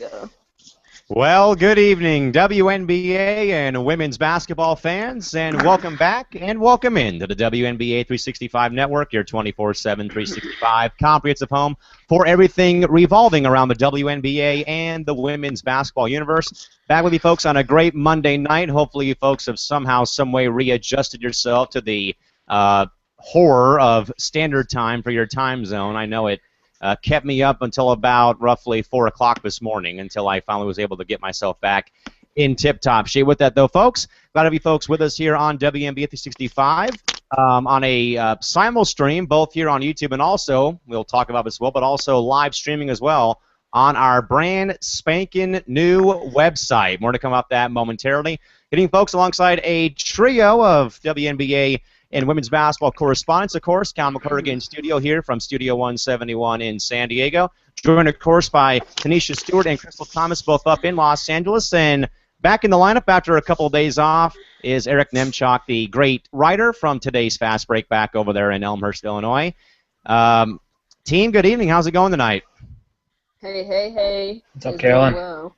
Yeah. Well, good evening, WNBA and women's basketball fans, and welcome back and welcome into the WNBA 365 Network, your 24/7, 365 comprehensive home for everything revolving around the WNBA and the women's basketball universe. Back with you folks on a great Monday night. Hopefully you folks have somehow, some way readjusted yourself to the horror of standard time for your time zone. I know it kept me up until about roughly 4 o'clock this morning until I finally was able to get myself back in tip-top shape. With that, though, folks, glad to have you folks with us here on WNBA 365 on a simul stream, both here on YouTube and also, we'll talk about this as well, but also live streaming as well on our brand spanking new website. More to come about that momentarily. Getting folks alongside a trio of WNBA and women's basketball correspondents, of course. Cal McClurgan in studio here from Studio 171 in San Diego. Joined, of course, by Tanisha Stewart and Crystal Thomas, both up in Los Angeles. And back in the lineup after a couple of days off is Eric Nemchok, the great writer from today's Fast Break back over there in Elmhurst, Illinois. Team, good evening. How's it going tonight? Hey, hey, hey. What's up, It's going Carolyn? well.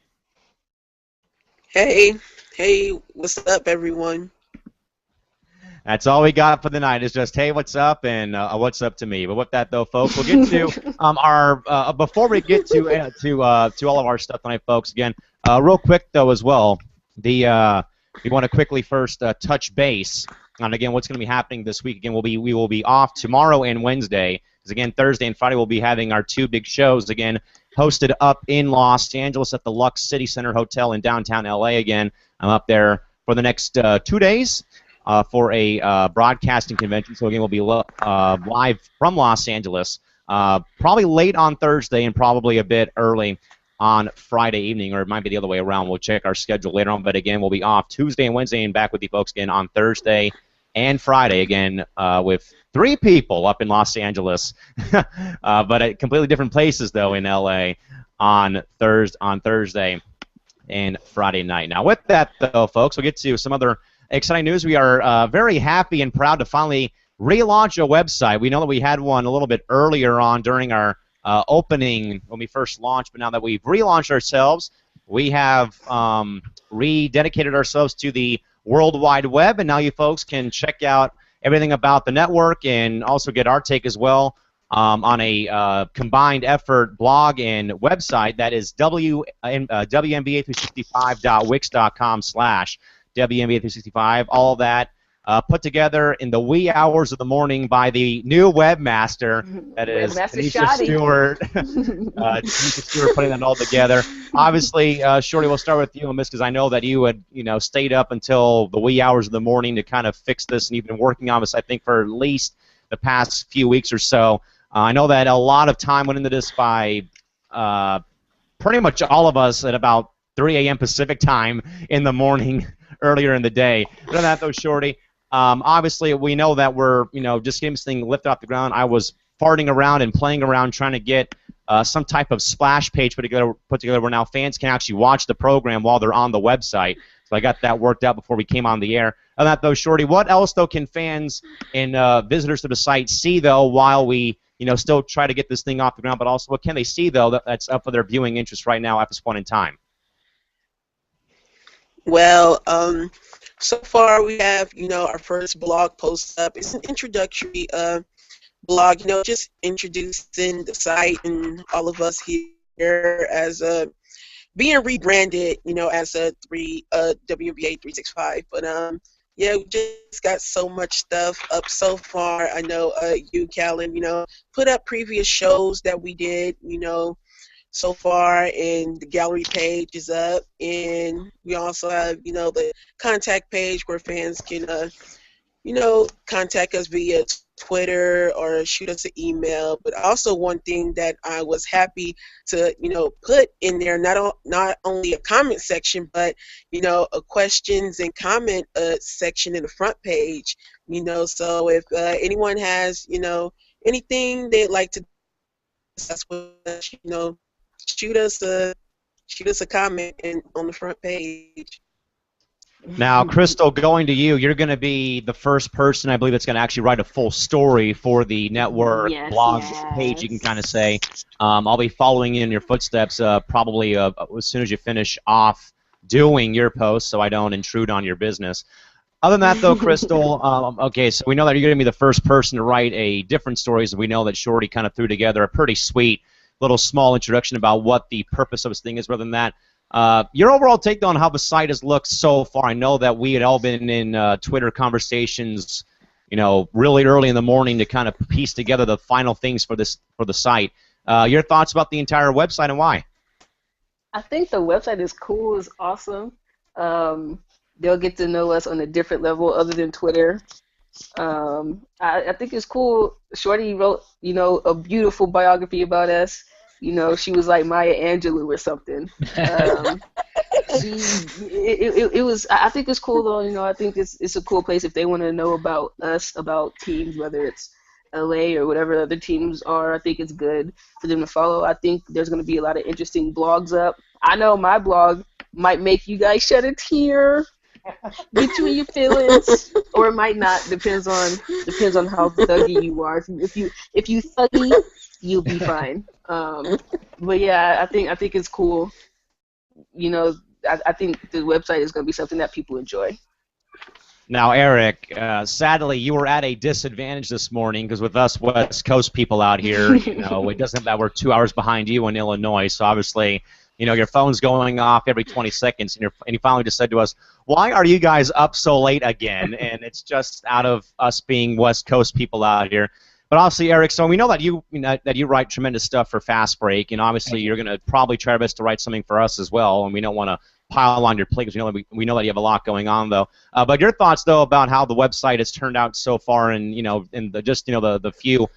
Hey, hey, what's up, everyone? That's all we got for the night is just, hey, what's up, and what's up to me. But with that, though, folks, we'll get to our before we get to all of our stuff tonight, folks. Again, real quick though, as well, we want to quickly first touch base on again what's going to be happening this week. Again, we will be off tomorrow and Wednesday, because again Thursday and Friday we'll be having our two big shows again hosted up in Los Angeles at the Lux City Center Hotel in downtown LA. Again, I'm up there for the next 2 days for a broadcasting convention. So again, we'll be live from Los Angeles, probably late on Thursday and probably a bit early on Friday evening, or it might be the other way around. We'll check our schedule later on. But again, we'll be off Tuesday and Wednesday and back with you folks again on Thursday and Friday again with three people up in Los Angeles, but at completely different places though in LA on Thursday and Friday night. Now with that though, folks, we'll get to some other exciting news. We are very happy and proud to finally relaunch a website. We know that we had one a little bit earlier on during our opening when we first launched, but now that we've relaunched ourselves, we have rededicated ourselves to the World Wide Web, and now you folks can check out everything about the network and also get our take as well on a combined effort blog and website that is WNBA365.wix.com/. WNBA365, all of that put together in the wee hours of the morning by the new webmaster, that is Webmaster Tanisha Shoddy. Stewart. Tanisha Stewart putting that all together. Obviously, Shorty, we'll start with you on this because I know that you had stayed up until the wee hours of the morning to kind of fix this, and you've been working on this, I think, for at least the past few weeks or so. I know that a lot of time went into this by pretty much all of us at about 3 a.m. Pacific time in the morning earlier in the day. But on that, though, Shorty, obviously we know that we're, just getting this thing lifted off the ground. I was farting around and playing around trying to get some type of splash page put together where now fans can actually watch the program while they're on the website. So I got that worked out before we came on the air. On that, though, Shorty, what else, though, can fans and visitors to the site see, though, while we still try to get this thing off the ground, but also what can they see, though, that's up for their viewing interest right now at this point in time? Well, so far we have, our first blog post up. It's an introductory blog, just introducing the site and all of us here as being rebranded, as a WNBA 365. But yeah, we just got so much stuff up so far. I know you, Callan, put up previous shows that we did, so far, and the gallery page is up, and we also have the contact page where fans can contact us via Twitter or shoot us an email. But also one thing that I was happy to put in there, not only a comment section, but a questions and comment section in the front page. So if anyone has anything they'd like to discuss with us, shoot us a comment on the front page. Now, Crystal, going to you, you're going to be the first person, I believe, that's going to actually write a full story for the network Yes, blog page, you can kind of yes. say. I'll be following in your footsteps probably as soon as you finish off doing your post so I don't intrude on your business. Other than that, though, Crystal, okay, so we know that you're going to be the first person to write a different story, as we know that Shorty kind of threw together a pretty sweet little small introduction about what the purpose of this thing is. Rather than that, your overall take on how the site has looked so far. I know that we had all been in Twitter conversations, really early in the morning to kind of piece together the final things for the site. Your thoughts about the entire website and why? I think the website is cool, is awesome. Um, they'll get to know us on a different level other than Twitter. I think it's cool. Shorty wrote, a beautiful biography about us. She was like Maya Angelou or something. Um, it was. I think it's cool though. I think it's a cool place if they want to know about us, about teams, whether it's LA or whatever other teams are. I think it's good for them to follow. I think there's going to be a lot of interesting blogs up. I know my blog might make you guys shed a tear between your feelings, or it might not. Depends on how thuggy you are. If you thuggy, you'll be fine. But yeah, I think it's cool. I think the website is going to be something that people enjoy. Now, Eric, sadly, you were at a disadvantage this morning because with us West Coast people out here, it doesn't that we're 2 hours behind you in Illinois. So obviously, your phone's going off every 20 seconds, and you finally just said to us, "Why are you guys up so late again?" And it's just out of us being West Coast people out here. But obviously, Eric, so we know that you write tremendous stuff for Fast Break, and obviously you're going to probably try your best to write something for us as well. And we don't want to pile on your plate because we know that you have a lot going on though. But your thoughts though about how the website has turned out so far, and in the few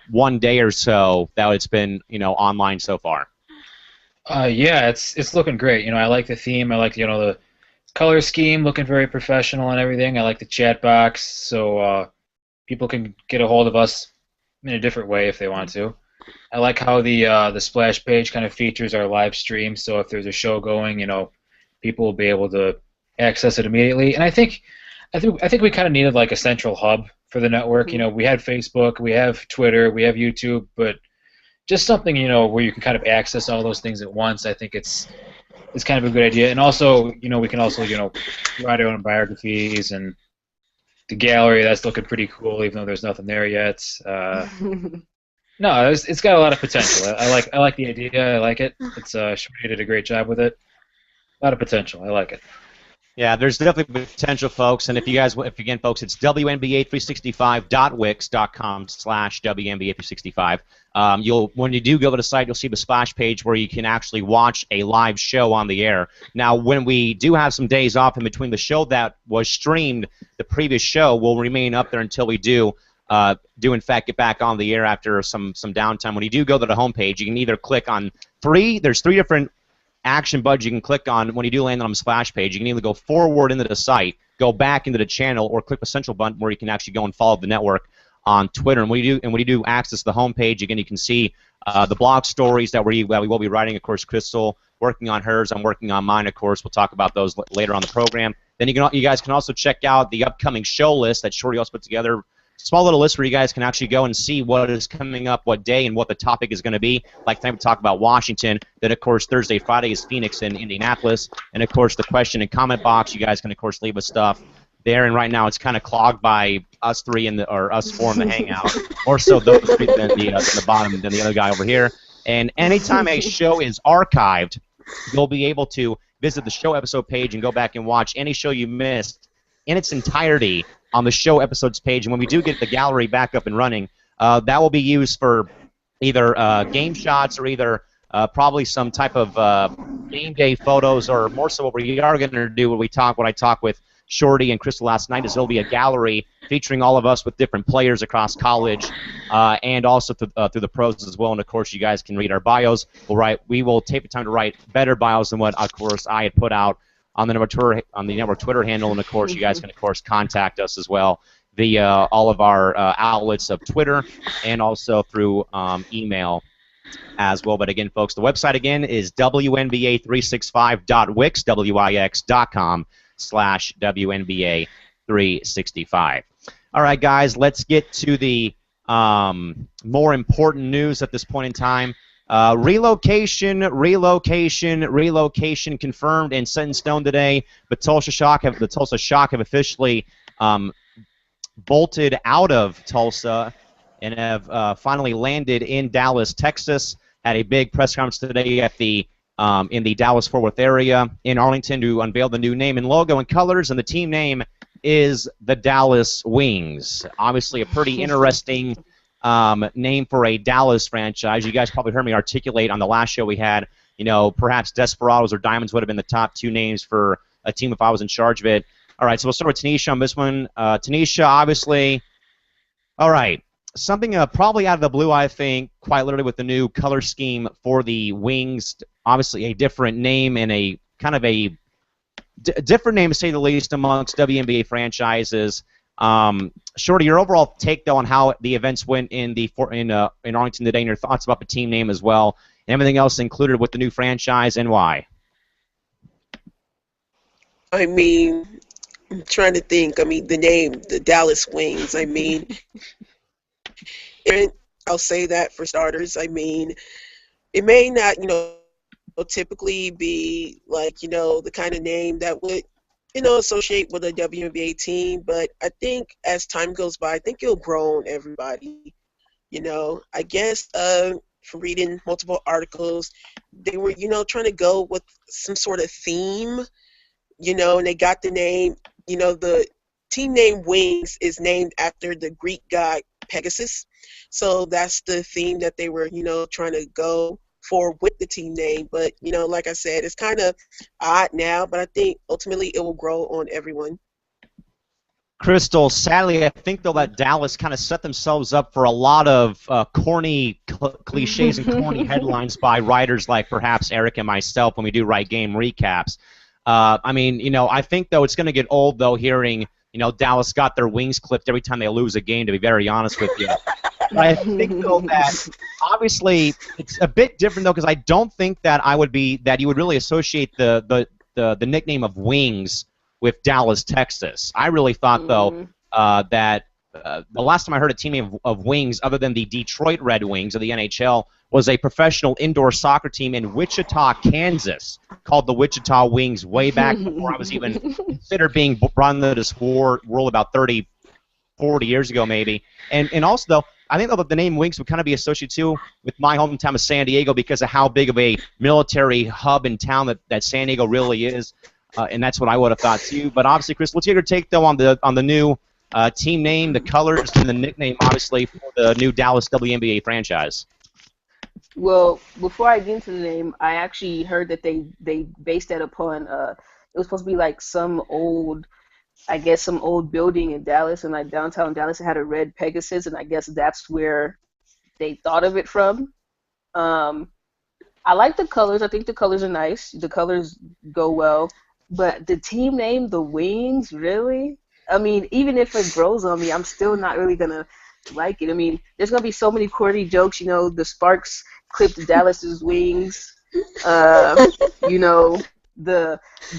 one day or so that it's been online so far. Yeah, it's looking great. I like the theme. I like the color scheme, looking very professional and everything. I like the chat box, so people can get a hold of us in a different way if they want to. I like how the splash page kind of features our live stream, so if there's a show going, people will be able to access it immediately. And I think we kind of needed like a central hub for the network. We had Facebook, we have Twitter, we have YouTube, but just something where you can kind of access all those things at once. I think it's kind of a good idea. And also, we can also write our own biographies, and the gallery, that's looking pretty cool, even though there's nothing there yet. No, it's got a lot of potential. I like the idea. I like it. It's Shorty did a great job with it. A lot of potential. I like it. Yeah, there's definitely potential, folks. And if again, folks, it's WNBA365.wix.com/WNBA365. When you do go to the site, you'll see the splash page where you can actually watch a live show on the air. Now, when we do have some days off in between the show that was streamed, the previous show will remain up there until we do in fact get back on the air after some downtime. When you do go to the homepage, you can either click on there's three different action buttons you can click on when you do land on the splash page. You can either go forward into the site, go back into the channel, or click the central button where you can actually go and follow the network on Twitter. And when you do access the homepage, again, you can see the blog stories that we will be writing. Of course, Crystal working on hers. I'm working on mine. Of course, we'll talk about those later on the program. Then you guys can also check out the upcoming show list that Shorty also put together. Small little list where you guys can actually go and see what is coming up, what day, and what the topic is going to be. Like tonight we talk about Washington. Then, of course, Thursday, Friday is Phoenix and Indianapolis. And, of course, the question and comment box, you guys can, of course, leave us stuff there. And right now it's kind of clogged by us three or us four in the hangout. Or so those three than the bottom than the other guy over here. And anytime a show is archived, you'll be able to visit the show episode page and go back and watch any show you missed in its entirety on the show episodes page. And when we do get the gallery back up and running, that will be used for either game shots or either probably some type of game day photos, or more so what we are going to do when I talk with Shorty and Crystal last night is there'll be a gallery featuring all of us with different players across college and also through the pros as well. And of course, you guys can read our bios. We will take the time to write better bios than what, of course, I had put out on the network Twitter handle. And of course, you guys can of course contact us as well via all of our outlets of Twitter and also through email. as well. But again, folks, the website again is WNBA365.wix, WIX.com/WNBA365. All right, guys, let's get to the more important news at this point in time. Relocation confirmed and set in stone today. The Tulsa Shock have officially bolted out of Tulsa and have finally landed in Dallas, Texas. Had a big press conference today at the in the Dallas-Fort Worth area in Arlington to unveil the new name and logo and colors, and the team name is the Dallas Wings. Obviously, a pretty interesting name for a Dallas franchise. You guys probably heard me articulate on the last show we had. You know, perhaps Desperados or Diamonds would have been the top two names for a team if I was in charge of it. All right, so we'll start with Tanisha on this one. Tanisha, obviously. All right, something probably out of the blue, I think, quite literally with the new color scheme for the Wings. Obviously, a different name and a kind of a different name, to say the least, amongst WNBA franchises. Shorty, your overall take, though, on how the events went in Arlington today, and your thoughts about the team name as well, and everything else included with the new franchise, and why? I mean, I'm trying to think. I mean, the name, the Dallas Wings. I mean, I'll say that for starters. I mean, it may not, typically be like, the kind of name that would, associate with a WNBA team. But I think as time goes by, I think it'll grow on everybody. I guess from reading multiple articles, they were, trying to go with some sort of theme, and they got the name, the team name Wings is named after the Greek god Pegasus. So that's the theme that they were, trying to go for with the team name. But, like I said, it's kind of odd now, but I think ultimately it will grow on everyone. Crystal, sadly, I think, though, that Dallas kind of set themselves up for a lot of corny cliches and corny headlines by writers like perhaps Eric and myself when we do write game recaps. I mean, I think, though, it's going to get old, though, hearing, Dallas got their wings clipped every time they lose a game, to be very honest with you. But I think, though, that obviously it's a bit different, though, because I don't think that you would really associate the nickname of Wings with Dallas, Texas. I really thought, though, that the last time I heard a team name of Wings, other than the Detroit Red Wings of the NHL, was a professional indoor soccer team in Wichita, Kansas, called the Wichita Wings way back before I was even considered being brought into this world about 30, 40 years ago, maybe. And also, though, I think, though, that the name Wings would kind of be associated, too, with my hometown of San Diego because of how big of a military hub and town that San Diego really is. And that's what I would have thought, too. But obviously, Chris, what's your take, though, on the new team name, the colors, and the nickname, obviously, for the new Dallas WNBA franchise? Well, before I get into the name, I actually heard that they based that upon it was supposed to be like some old building in Dallas, and like downtown Dallas, it had a red Pegasus, and I guess that's where they thought of it from. I like the colors. I think the colors are nice. The colors go well. But the team name, the Wings, really? I mean, even if it grows on me, I'm still not really going to like it. I mean, there's going to be so many corny jokes, the Sparks clipped Dallas's wings. The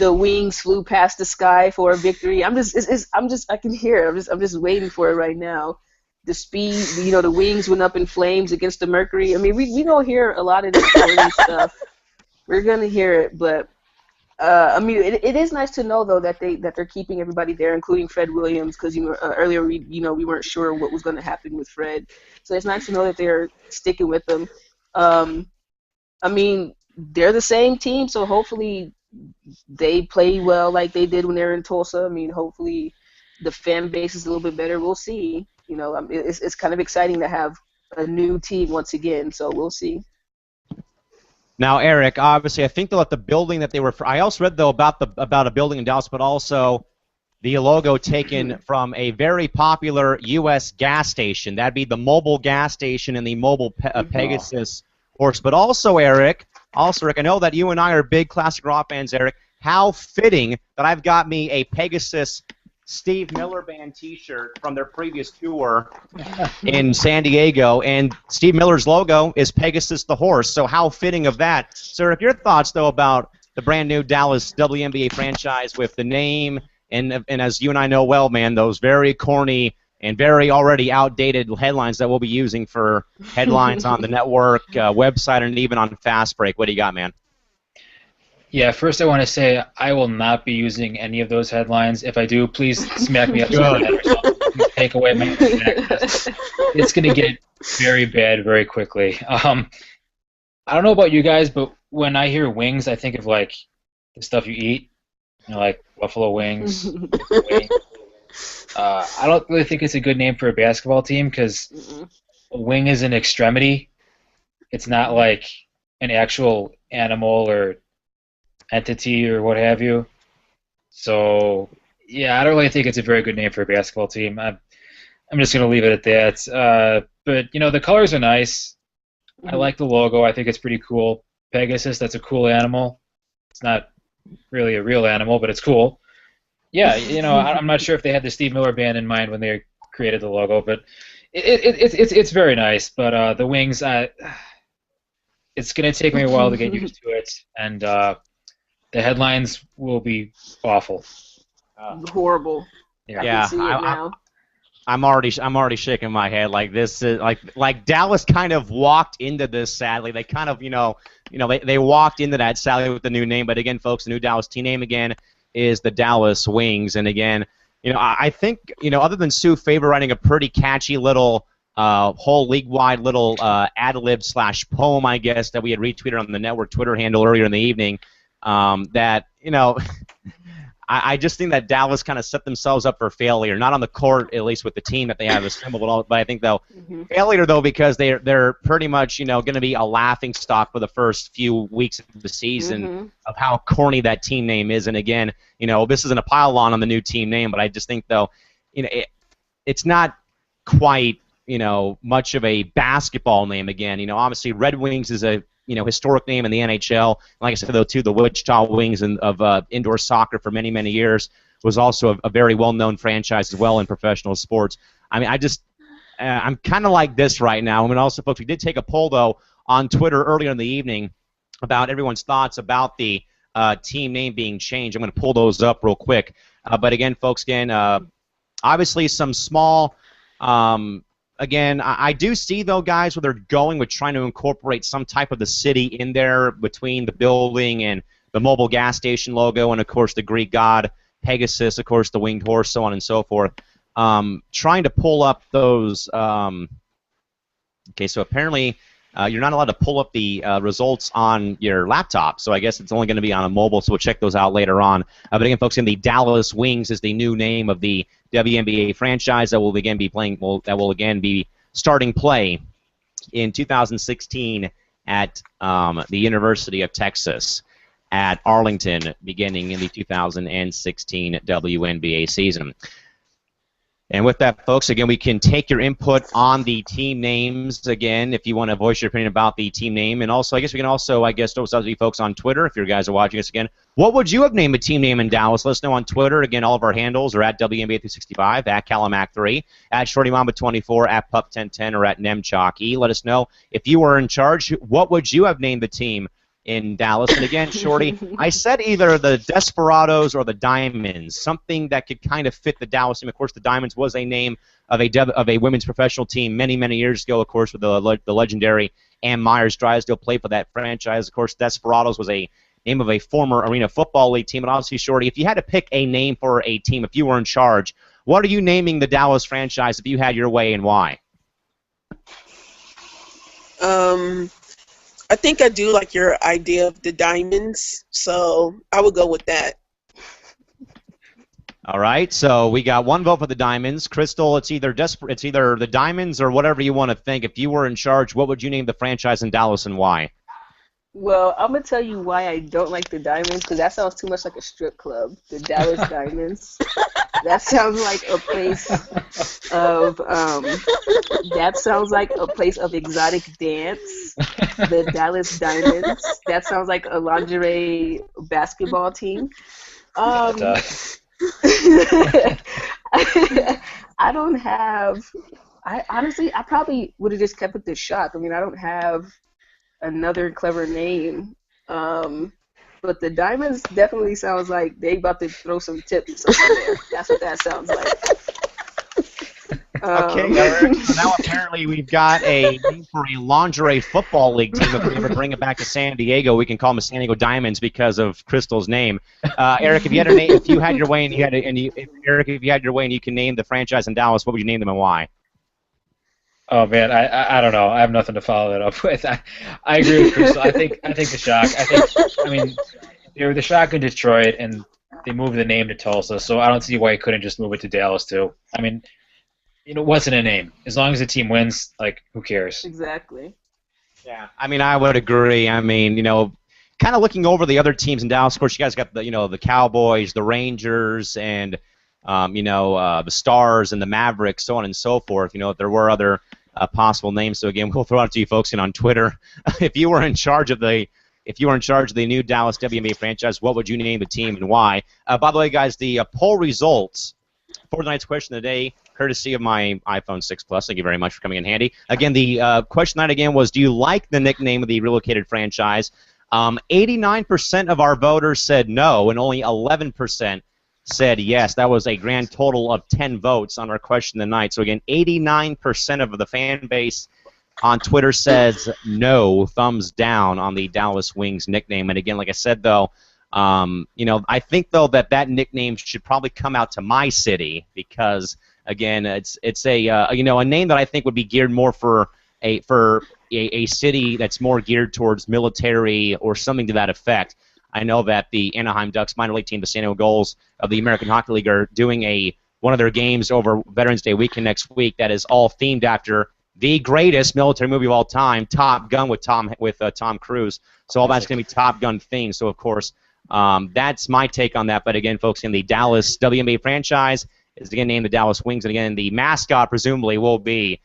wings flew past the sky for a victory. I can hear it. I'm just waiting for it right now. The speed, the wings went up in flames against the Mercury. I mean, we gonna hear a lot of this corny stuff. We're gonna hear it, but I mean, it is nice to know, though, that they're keeping everybody there, including Fred Williams, because earlier we weren't sure what was going to happen with Fred. So it's nice to know that they're sticking with them. I mean, they're the same team, so hopefully they play well like they did when they were in Tulsa. I mean, hopefully the fan base is a little bit better. We'll see. It's kind of exciting to have a new team once again, so we'll see. Now, Eric, obviously, I think they'll at the building that they were. I also read, though, about a building in Dallas, but also the logo taken from a very popular U.S. gas station. That'd be the Mobile gas station and the Mobile Pegasus horse. But also, Rick, I know that you and I are big classic rock fans, Eric. How fitting that I've got me a Pegasus Steve Miller Band T-shirt from their previous tour in San Diego, and Steve Miller's logo is Pegasus the horse. So how fitting of that. Sir, if your thoughts, though, about the brand new Dallas WNBA franchise with the name, and as you and I know well, man, those very corny and very already outdated headlines that we'll be using for headlines on the network, website, and even on Fast Break. What do you got, man? Yeah, first I want to say I will not be using any of those headlines. If I do, please smack me upside the head or something. Take away my internet. It's going to get very bad very quickly. I don't know about you guys, but when I hear wings, I think of like the stuff you eat, like buffalo wings. Wings. I don't really think it's a good name for a basketball team because a wing is an extremity. It's not like an actual animal or entity or what have you. So, yeah, I don't really think it's a very good name for a basketball team. I'm just going to leave it at that. But, the colors are nice. I like the logo. I think it's pretty cool. Pegasus, that's a cool animal. It's not really a real animal, but it's cool. Yeah, I'm not sure if they had the Steve Miller Band in mind when they created the logo, but it's very nice. But the wings, it's going to take me a while to get used to it, and the headlines will be awful. Horrible. Yeah, I can see it now. I'm already shaking my head. Like this is like Dallas kind of walked into this sadly. They kind of they walked into that sadly with the new name. But again, folks, the new Dallas team name again is the Dallas Wings. And again, I think other than Sue Faber writing a pretty catchy little whole league-wide little ad-lib / poem, I guess, that we had retweeted on the network Twitter handle earlier in the evening. That I just think that Dallas kind of set themselves up for failure, not on the court, at least with the team that they have assembled, but I think failure though because they're pretty much going to be a laughing stock for the first few weeks of the season of how corny that team name is. And again, this isn't a pile on the new team name, but I just think though, it's not quite much of a basketball name again. Obviously Red Wings is a historic name in the NHL. Like I said, though, too, the Wichita Wings of indoor soccer for many, many years was also a very well-known franchise as well in professional sports. I mean, I'm kind of like this right now. I mean, also, folks, we did take a poll, though, on Twitter earlier in the evening about everyone's thoughts about the team name being changed. I'm going to pull those up real quick. But again, folks, obviously some small again, I do see, though, guys, where they're going with trying to incorporate some type of the city in there between the building and the mobile gas station logo and, of course, the Greek god, Pegasus, of course, the winged horse, so on and so forth. Trying to pull up those. Okay, so apparently you're not allowed to pull up the results on your laptop, so I guess it's only going to be on a mobile, so we'll check those out later on. But again, folks, the Dallas Wings is the new name of the WNBA franchise that will again be starting play in 2016 at the University of Texas at Arlington, beginning in the 2016 WNBA season. And with that, folks, again, we can take your input on the team names, again, if you want to voice your opinion about the team name. And also, I guess we can also, those of you folks on Twitter, if you guys are watching us again, what would you have named a team name in Dallas? Let us know on Twitter. Again, all of our handles are at WNBA365, at Calamac3, at ShortyMamba24, at Pup1010, or at Nemchalky. Let us know if you were in charge, what would you have named the team in Dallas? And again, Shorty, I said either the Desperados or the Diamonds, something that could kind of fit the Dallas team. Of course, the Diamonds was a name of a women's professional team many, many years ago, of course, with the legendary Ann Myers Drysdale played for that franchise. Of course, Desperados was a name of a former Arena Football League team. And obviously, Shorty, if you had to pick a name for a team, if you were in charge, what are you naming the Dallas franchise if you had your way, and why? I think I do like your idea of the Diamonds, so I would go with that. All right, so we got one vote for the Diamonds. Crystal, it's either the Diamonds or whatever you want to think. If you were in charge, what would you name the franchise in Dallas and why? Well, I'm going to tell you why I don't like the Diamonds, because that sounds too much like a strip club, the Dallas Diamonds. That sounds like a place of exotic dance, the Dallas Diamonds. That sounds like a lingerie basketball team. I don't have. I honestly, I probably would have just kept it to Shock. I mean, I don't have another clever name. Um, but the Diamonds definitely sounds like they about to throw some tips up in there. That's what that sounds like. Okay, Eric. So now apparently we've got a name for a lingerie football league team. If we ever bring it back to San Diego, we can call them the San Diego Diamonds because of Crystal's name. Eric, if you had a name, if you had your way and you had, Eric, if you had your way and you can name the franchise in Dallas, what would you name them and why? Oh man, I don't know. I have nothing to follow that up with. I agree with Crystal. I think the Shock. I mean, they were the Shock in Detroit, and they moved the name to Tulsa. So I don't see why you couldn't just move it to Dallas too. I mean, what's in a name? As long as the team wins, like, who cares? Exactly. Yeah, I mean, I would agree. I mean, kind of looking over the other teams in Dallas. Of course, you guys got the Cowboys, the Rangers, and the Stars and the Mavericks, so on and so forth. There were other possible names. So again, we'll throw it out to you folks on Twitter. If you were in charge of the new Dallas WNBA franchise, what would you name the team and why? By the way, guys, the poll results for tonight's question of the day, courtesy of my iPhone 6 Plus. Thank you very much for coming in handy. Again, the question tonight again was, do you like the nickname of the relocated franchise? 89% of our voters said no, and only 11% said yes. That was a grand total of 10 votes on our question tonight. So again, 89% of the fan base on Twitter says no, thumbs down on the Dallas Wings nickname. And again, like I said, though, I think though that nickname should probably come out to my city because again, it's a name that I think would be geared more for a city that's more geared towards military or something to that effect. I know that the Anaheim Ducks minor league team, the San Diego Gulls of the American Hockey League, are doing one of their games over Veterans Day weekend next week that is all themed after the greatest military movie of all time, Top Gun with Tom Cruise. So all that's going to be Top Gun themed. So of course, that's my take on that. But again, folks, in the Dallas WNBA franchise is again named the Dallas Wings, and again the mascot presumably will be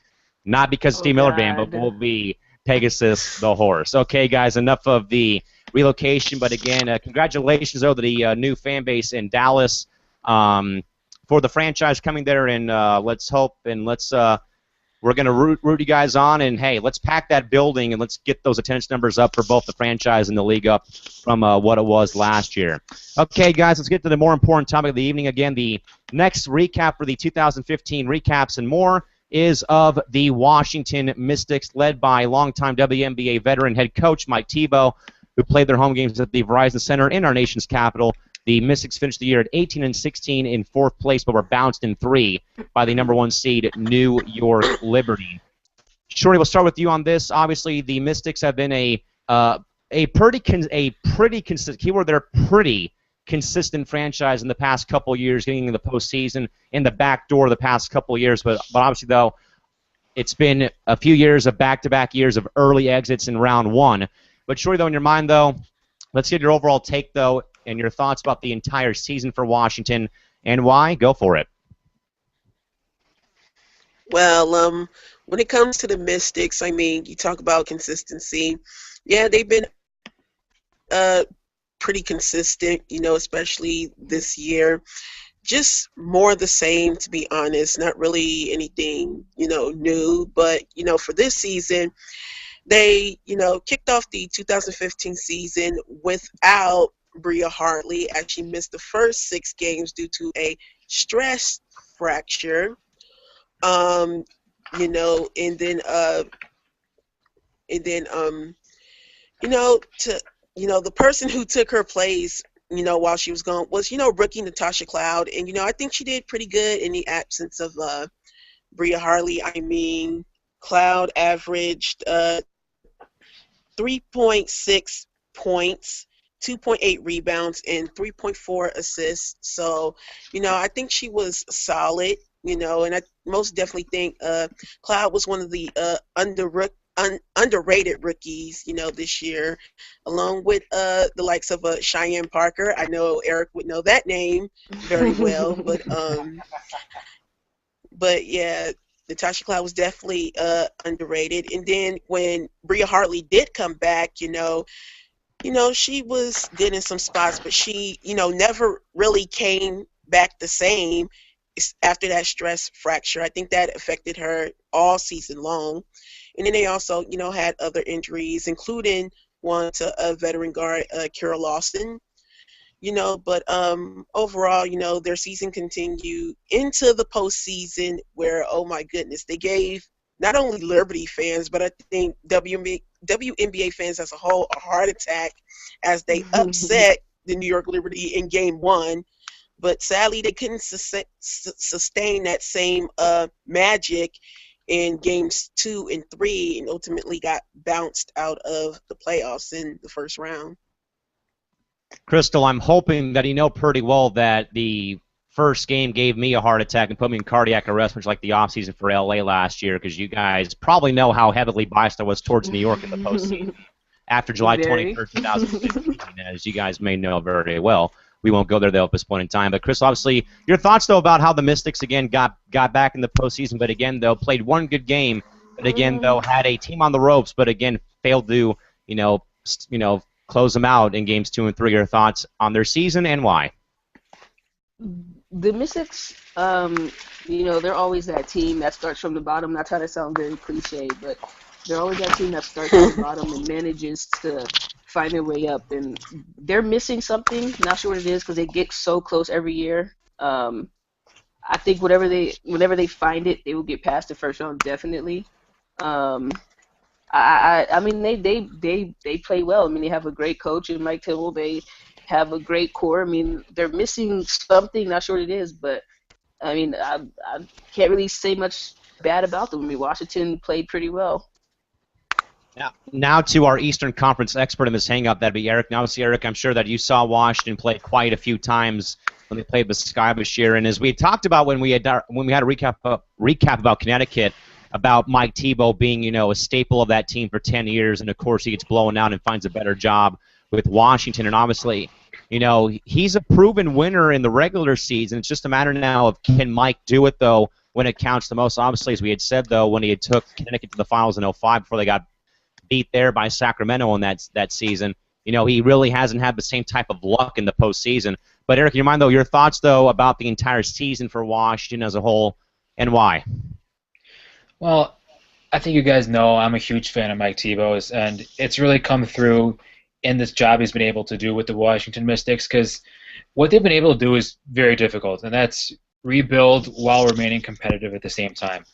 not because Steve Miller Band, but will be Pegasus the horse. Okay, guys, enough of the relocation. But again, congratulations to the new fan base in Dallas for the franchise coming there, and let's hope and we're going to root you guys on, and hey, let's pack that building and let's get those attendance numbers up for both the franchise and the league up from what it was last year. Okay, guys, let's get to the more important topic of the evening. Again, the next recap for the 2015 recaps and more is of the Washington Mystics, led by longtime WNBA veteran head coach Mike Tebow, who played their home games at the Verizon Center in our nation's capital. The Mystics finished the year at 18-16 in fourth place, but were bounced in 3 by the number 1 seed New York Liberty. Shorty, we'll start with you on this. Obviously, the Mystics have been a pretty consistent. Keyword there, pretty consistent franchise in the past couple of years, getting in the postseason in the back door the past couple of years. But obviously, though, it's been a few years of back-to-back years of early exits in round 1. But Shorty, though, in your mind, though, let's get your overall take, though, and your thoughts about the entire season for Washington and why. Go for it. Well, when it comes to the Mystics, I mean, you talk about consistency. Yeah, they've been pretty consistent, especially this year. Just more of the same, to be honest. Not really anything, new. But, for this season, they, kicked off the 2015 season without Bria Hartley. Actually missed the first 6 games due to a stress fracture. And then the person who took her place, while she was gone was, rookie Natasha Cloud. And, I think she did pretty good in the absence of Bria Hartley. I mean, Cloud averaged 3.6 points, 2.8 rebounds, and 3.4 assists. So, I think she was solid, and I most definitely think Cloud was one of the underrated rookies, this year, along with the likes of Cheyenne Parker. I know Eric would know that name very well, but yeah, Natasha Cloud was definitely underrated. And then when Bria Hartley did come back, she was good in some spots, but she, never really came back the same after that stress fracture. I think that affected her all season long. And then they also, had other injuries, including one to a veteran guard, Kara Lawson. But overall, their season continued into the postseason where, oh my goodness, they gave not only Liberty fans, but I think WNBA fans as a whole a heart attack as they upset the New York Liberty in Game 1. But sadly, they couldn't sustain that same magic in Games 2 and 3 and ultimately got bounced out of the playoffs in the first round. Crystal, I'm hoping that you know pretty well that the first game gave me a heart attack and put me in cardiac arrest, much like the offseason for LA last year, because you guys probably know how heavily biased I was towards New York in the postseason after July 23rd, 2015, as you guys may know very well. We won't go there, though, at this point in time. But, Crystal, obviously, your thoughts, though, about how the Mystics, again, got back in the postseason, but, again, though, played one good game, but, again, though, had a team on the ropes, but, again, failed to, close them out in Games 2 and 3. Your thoughts on their season and why? The Mystics, they're always that team that starts from the bottom. Not trying to sound very cliche, but they're always that team that starts from the bottom and manages to find their way up. And they're missing something. Not sure what it is because they get so close every year. I think whenever they find it, they will get past the first round definitely. I mean, they play well. I mean, they have a great coach in Mike Tibble. They have a great core. I mean, they're missing something. Not sure what it is, but I mean, I can't really say much bad about them. I mean, Washington played pretty well. Now to our Eastern Conference expert in this hangout, that'd be Eric. Now, obviously, Eric, I'm sure that you saw Washington play quite a few times when they played with Sky this year. And as we had talked about when we had a recap about Connecticut, about Mike Tebow being, a staple of that team for 10 years, and of course he gets blown out and finds a better job with Washington. And obviously, he's a proven winner in the regular season. It's just a matter now of can Mike do it, though, when it counts the most. Obviously, as we had said, though, when he had took Connecticut to the finals in 2005 before they got beat there by Sacramento in that season, he really hasn't had the same type of luck in the postseason. But, Eric, in your mind, though, your thoughts, though, about the entire season for Washington as a whole and why? Well, I think you guys know I'm a huge fan of Mike Tebow's, and it's really come through in this job he's been able to do with the Washington Mystics, because what they've been able to do is very difficult, and that's rebuild while remaining competitive at the same time.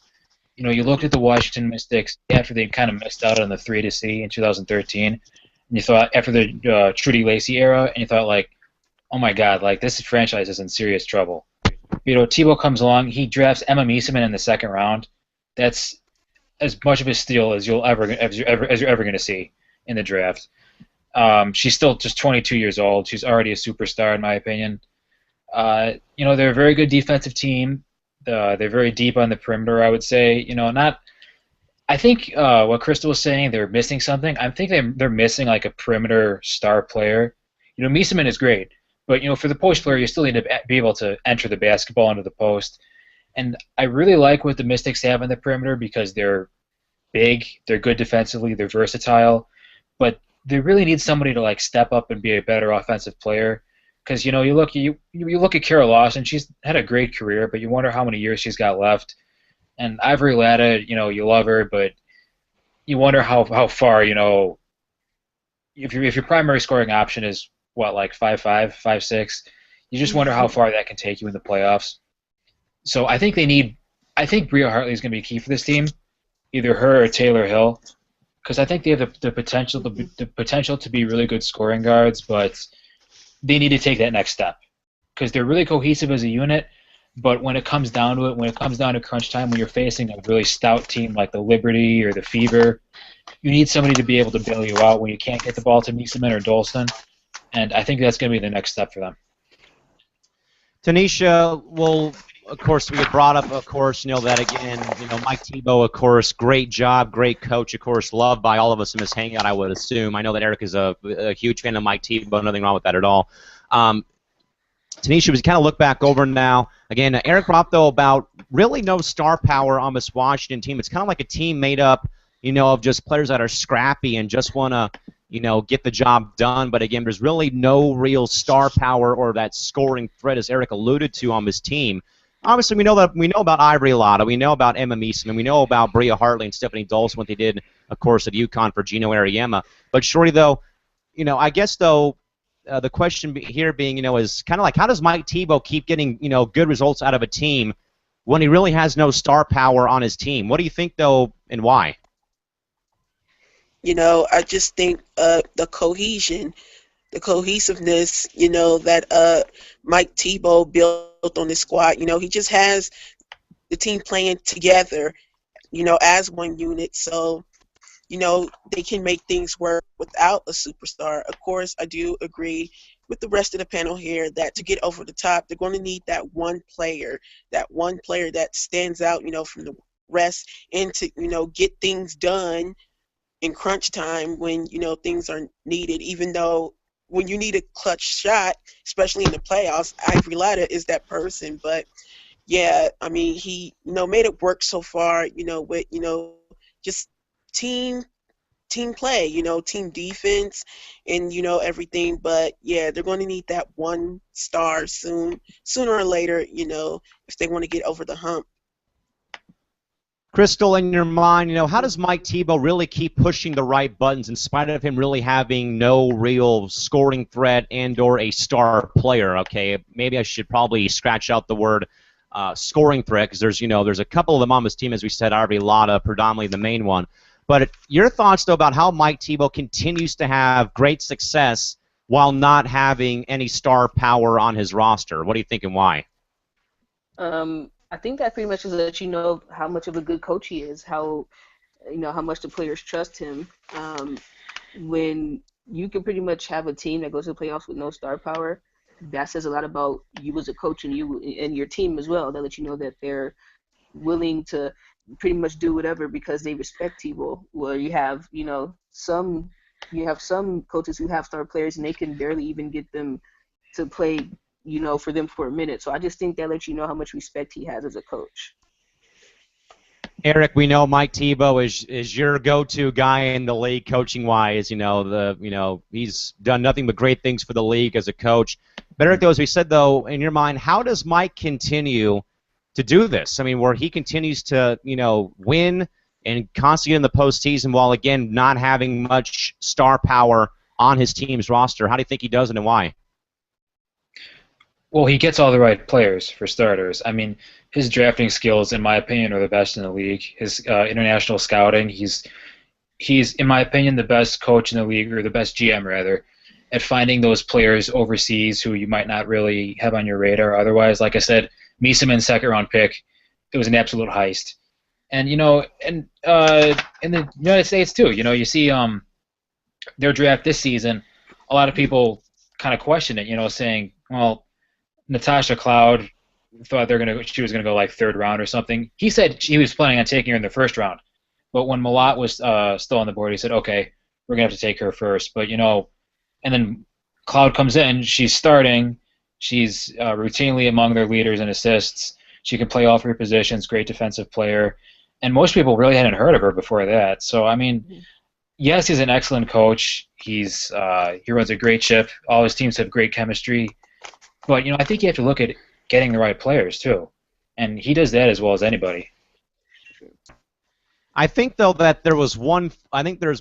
You looked at the Washington Mystics after they kind of missed out on the 3-C in 2013, and you thought after the Trudy Lacey era, and you thought like, oh my God, like this franchise is in serious trouble. Tebow comes along, he drafts Emma Meeseman in the second round. That's as much of a steal as you're ever going to see in the draft. She's still just 22 years old. She's already a superstar in my opinion. They're a very good defensive team. They're very deep on the perimeter, I would say. I think what Crystal was saying, they're missing something. I think they're missing like a perimeter star player. Meeseman is great, but for the post player, you still need to be able to enter the basketball into the post. And I really like what the Mystics have on the perimeter because they're big, they're good defensively, they're versatile, but they really need somebody to like step up and be a better offensive player. Because you look at Kara Lawson, she's had a great career, but you wonder how many years she's got left. And Ivory Latta, you love her, but you wonder how far, if your primary scoring option is what, like 5'5", 5'6", you just wonder how far that can take you in the playoffs. So I think Bria Hartley is going to be key for this team, either her or Taylor Hill, because I think they have the potential to be really good scoring guards, but they need to take that next step because they're really cohesive as a unit. But when it comes down to it, when it comes down to crunch time, when you're facing a really stout team like the Liberty or the Fever, you need somebody to be able to bail you out when you can't get the ball to Meeseman or Dolston, and I think that's going to be the next step for them. Tanisha, well, of course, we had brought up, of course, that again, Mike Tebow, of course, great job, great coach, of course, loved by all of us in this hangout, I would assume. I know that Eric is a huge fan of Mike Tebow, nothing wrong with that at all. Tanisha, we kind of look back over now. Again, Eric brought up, though, about really no star power on this Washington team. It's kind of like a team made up, of just players that are scrappy and just want to, get the job done. But again, there's really no real star power or that scoring threat, as Eric alluded to, on this team. Obviously, we know about Ivory Lotta, we know about Emma Meeson, and we know about Bria Hartley and Stephanie Dolson, what they did, of course, at UConn for Gino Ariema. But Shorty, though, I guess though. The question here being, is kind of like, how does Mike Tebow keep getting, good results out of a team when he really has no star power on his team? What do you think, though, and why? I just think the cohesion, the cohesiveness, that Mike Tebow built on his squad. He just has the team playing together, as one unit. So, they can make things work without a superstar. Of course, I do agree with the rest of the panel here that to get over the top, they're going to need that one player that stands out, from the rest, and to, get things done in crunch time when, things are needed. Even though when you need a clutch shot, especially in the playoffs, Ivory Lotta is that person. But yeah, I mean, he, made it work so far, with, just team play, team defense, and everything. But yeah, they're going to need that one star sooner or later, if they want to get over the hump. Crystal, in your mind, how does Mike Tebow really keep pushing the right buttons in spite of him really having no real scoring threat and/or a star player? Okay, maybe I should probably scratch out the word scoring threat, because there's a couple of them on this team, as we said, Ivory Lotta, predominantly the main one. But your thoughts, though, about how Mike Tebow continues to have great success while not having any star power on his roster. What do you think and why? I think that pretty much is that how much of a good coach he is, how much the players trust him. When you can pretty much have a team that goes to the playoffs with no star power, that says a lot about you as a coach and you and your team as well. That lets you know that they're willing to pretty much do whatever because they respect Tebow. Where you have some coaches who have star players and they can barely even get them to play for them for a minute. So I just think that lets you know how much respect he has as a coach. Eric, we know Mike Tebow is your go-to guy in the league coaching-wise. He's done nothing but great things for the league as a coach. But Eric, though, as we said, though, in your mind, how does Mike continue to do this? I mean, where he continues to, win and constantly in the postseason while, again, not having much star power on his team's roster. How do you think he does it and why? Well, he gets all the right players, for starters. I mean, his drafting skills, in my opinion, are the best in the league. His international scouting, he's, in my opinion, the best coach in the league, or the best GM, rather, at finding those players overseas who you might not really have on your radar otherwise. Like I said, Meeseman's second-round pick, it was an absolute heist. And, in the United States, too, you see their draft this season, a lot of people kind of question it, saying, well, Natasha Cloud thought she was gonna go like third round or something. He said he was planning on taking her in the first round, but when Malott was still on the board, he said, "Okay, we're gonna have to take her first." But and then Cloud comes in. She's starting. She's routinely among their leaders in assists. She can play all three positions. Great defensive player, and most people really hadn't heard of her before that. So I mean, yes, he's an excellent coach. He runs a great ship. All his teams have great chemistry. But, I think you have to look at getting the right players, too. And he does that as well as anybody. I think, though, that there's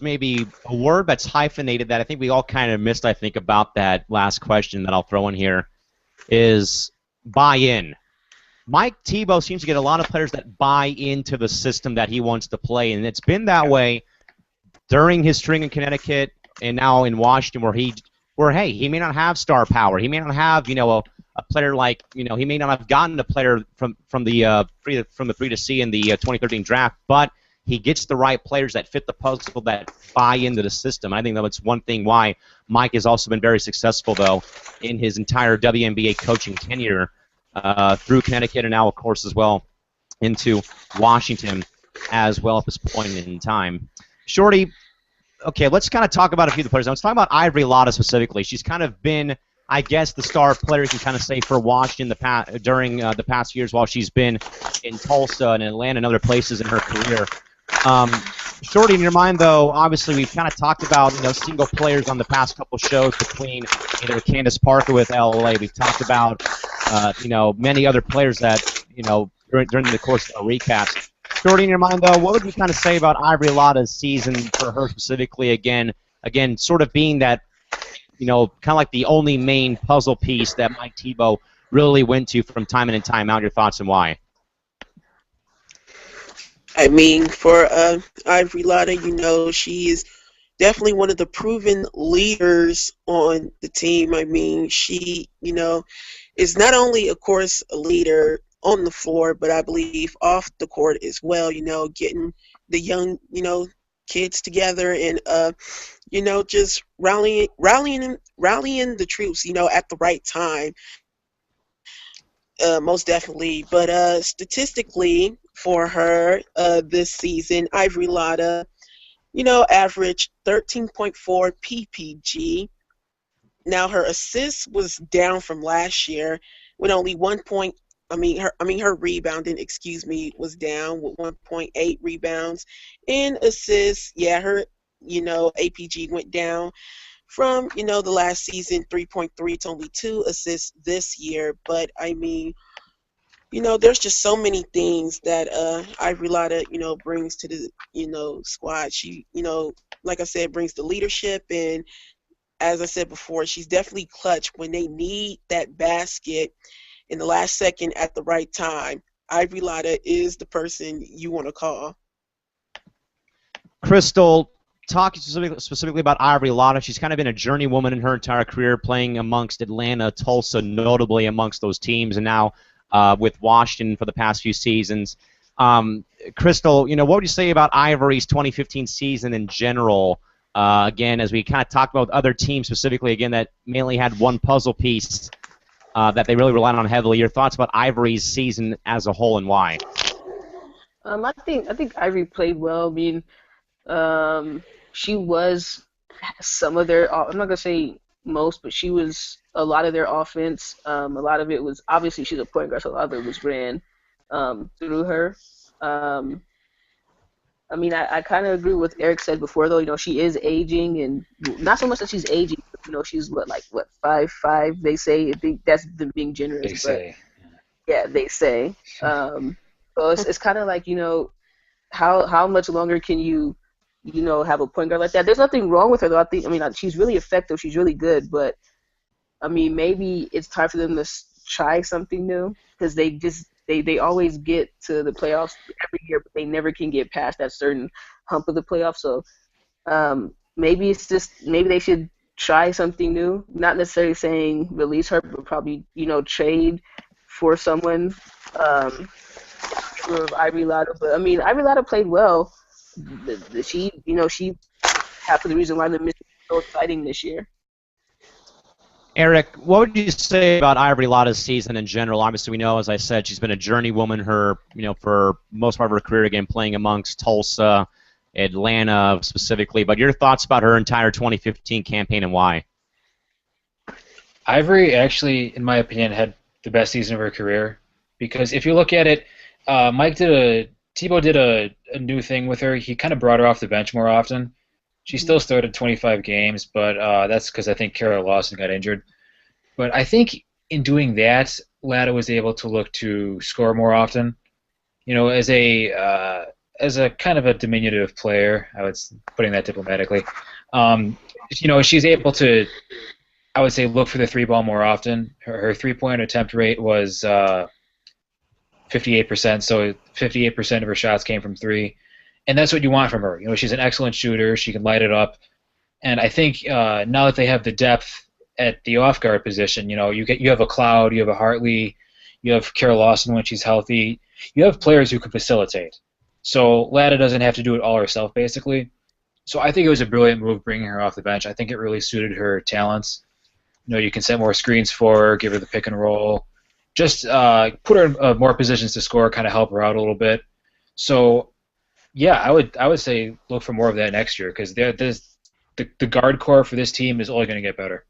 maybe a word that's hyphenated that I think we all kind of missed, about that last question that I'll throw in here, is buy-in. Mike Tebow seems to get a lot of players that buy into the system that he wants to play, and it's been that way during his string in Connecticut and now in Washington where he may not have star power. He may not have, a player like, he may not have gotten a player from the 3 to C in the 2013 draft, but he gets the right players that fit the puzzle, that buy into the system. I think that's one thing why Mike has also been very successful, though, in his entire WNBA coaching tenure through Connecticut and now, of course, as well into Washington as well at this point in time. Shorty, okay, let's kind of talk about a few of the players. Let's talk about Ivory Lotta specifically. She's kind of been, I guess, the star player, you can kind of say, for Washington during the past years while she's been in Tulsa and Atlanta and other places in her career. Shorty, in your mind, though, obviously we've kind of talked about single players on the past couple shows between with Candace Parker with LA. We've talked about many other players that during the course of our recaps. Shorty, in your mind, though, what would you kind of say about Ivory Lotta's season for her specifically? Again, sort of being that kind of like the only main puzzle piece that Mike Tebow really went to from time in and time out. Your thoughts and why? I mean, for Ivory Lotta, she is definitely one of the proven leaders on the team. I mean, she, is not only, of course, a leader on the floor, but I believe off the court as well, getting the young, kids together and, just rallying the troops, at the right time. Most definitely. But statistically for her this season, Ivory Lotta, averaged 13.4 PPG. Now her assists was down from last year with only 1 point. Her rebounding, was down with 1.8 rebounds and assists. Yeah, her APG went down from the last season 3.3 to only 2 assists this year. But I mean, there's just so many things that Ivory Lotta brings to the squad. She like I said, brings the leadership, and as I said before, she's definitely clutch when they need that basket in the last second at the right time. Ivory Lotta is the person you want to call. Crystal, talking specifically about Ivory Lotta, she's kind of been a journeywoman in her entire career, playing amongst Atlanta, Tulsa, notably amongst those teams, and now with Washington for the past few seasons. Crystal, what would you say about Ivory's 2015 season in general? Again, as we kind of talked about other teams specifically, again, that mainly had one puzzle piece that they really relied on heavily. Your thoughts about Ivory's season as a whole and why? I think Ivory played well. I mean, she was some of their. I'm not gonna say most, but she was a lot of their offense. A lot of it was obviously she's a point guard, so a lot of it was ran through her. I mean, I kind of agree with what Eric said before, though. She is aging, and not so much that she's aging. But, she's what 5'5". They say. I think that's them being generous. They say. Yeah, they say. So it's kind of like how much longer can you have a point guard like that? There's nothing wrong with her, though. I mean, she's really effective. She's really good, but I mean, maybe it's time for them to try something new because they always get to the playoffs every year, but they never can get past that certain hump of the playoffs. So maybe they should try something new. Not necessarily saying release her, but probably trade for someone for Ivory Lotta. But I mean, Ivory Lotta played well. She half of the reason why the Michigan is so exciting this year. Eric, what would you say about Ivory Lotta's season in general? Obviously, we know, as I said, she's been a journeywoman for most part of her career, again, playing amongst Tulsa, Atlanta specifically. But your thoughts about her entire 2015 campaign and why? Ivory actually, in my opinion, had the best season of her career because if you look at it, Tebow did a new thing with her. He kind of brought her off the bench more often. She still started 25 games, but that's because I think Kara Lawson got injured. But I think in doing that, Lotta was able to look to score more often. As a kind of a diminutive player, I was putting that diplomatically. She's able to, I would say, look for the three ball more often. Her 3-point attempt rate was 58%, so 58% of her shots came from three. And that's what you want from her. She's an excellent shooter. She can light it up. And I think now that they have the depth at the off-guard position, you have a Cloud, you have a Hartley, you have Kara Lawson when she's healthy. You have players who can facilitate. So Lotta doesn't have to do it all herself, basically. So I think it was a brilliant move bringing her off the bench. I think it really suited her talents. You can set more screens for her, give her the pick and roll. Just put her in more positions to score, kind of help her out a little bit. So yeah, I would say look for more of that next year because the guard core for this team is only going to get better.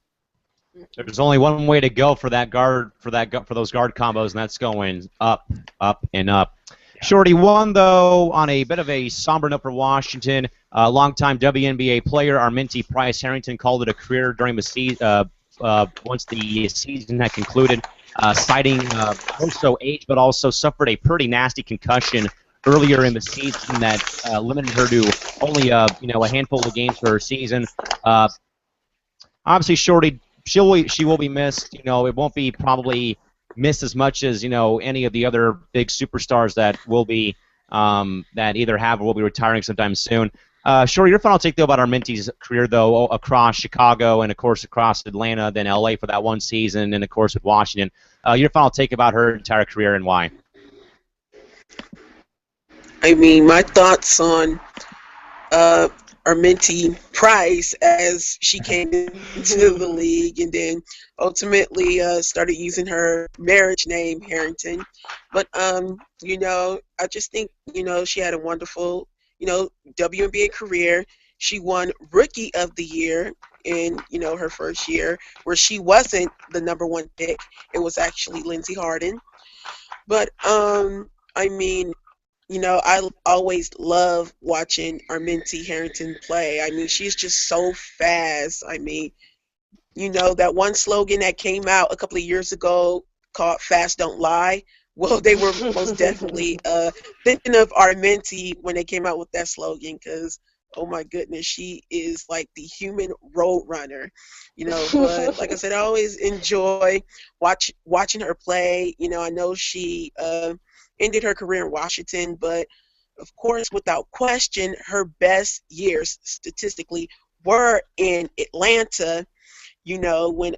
There's only one way to go for those guard combos, and that's going up, up, and up. Shorty won, though, on a bit of a somber note for Washington. Longtime WNBA player Arminty Price Harrington called it a career during the season, once the season had concluded, citing more so age, but also suffered a pretty nasty concussion earlier in the season that limited her to only a handful of games for her season. Obviously, Shorty, she will be missed. It won't be probably missed as much as any of the other big superstars that will be that either have or will be retiring sometime soon. Shorty, your final take though about Arminty's career though across Chicago and of course across Atlanta, then LA for that one season, and of course with Washington. Your final take about her entire career and why? I mean, my thoughts on Arminty Price as she came into the league and then ultimately started using her marriage name Harrington. But I just think she had a wonderful WNBA career. She won Rookie of the Year in her first year, where she wasn't the number one pick. It was actually Lindsey Harden. But I mean, I always love watching Arminty Harrington play. I mean, she's just so fast. I mean, that one slogan that came out a couple of years ago called Fast Don't Lie. Well, they were most definitely thinking of Arminty when they came out with that slogan because, oh my goodness, she is like the human road runner. But like I said, I always enjoy watching her play. I know she ended her career in Washington, but of course, without question, her best years statistically were in Atlanta. When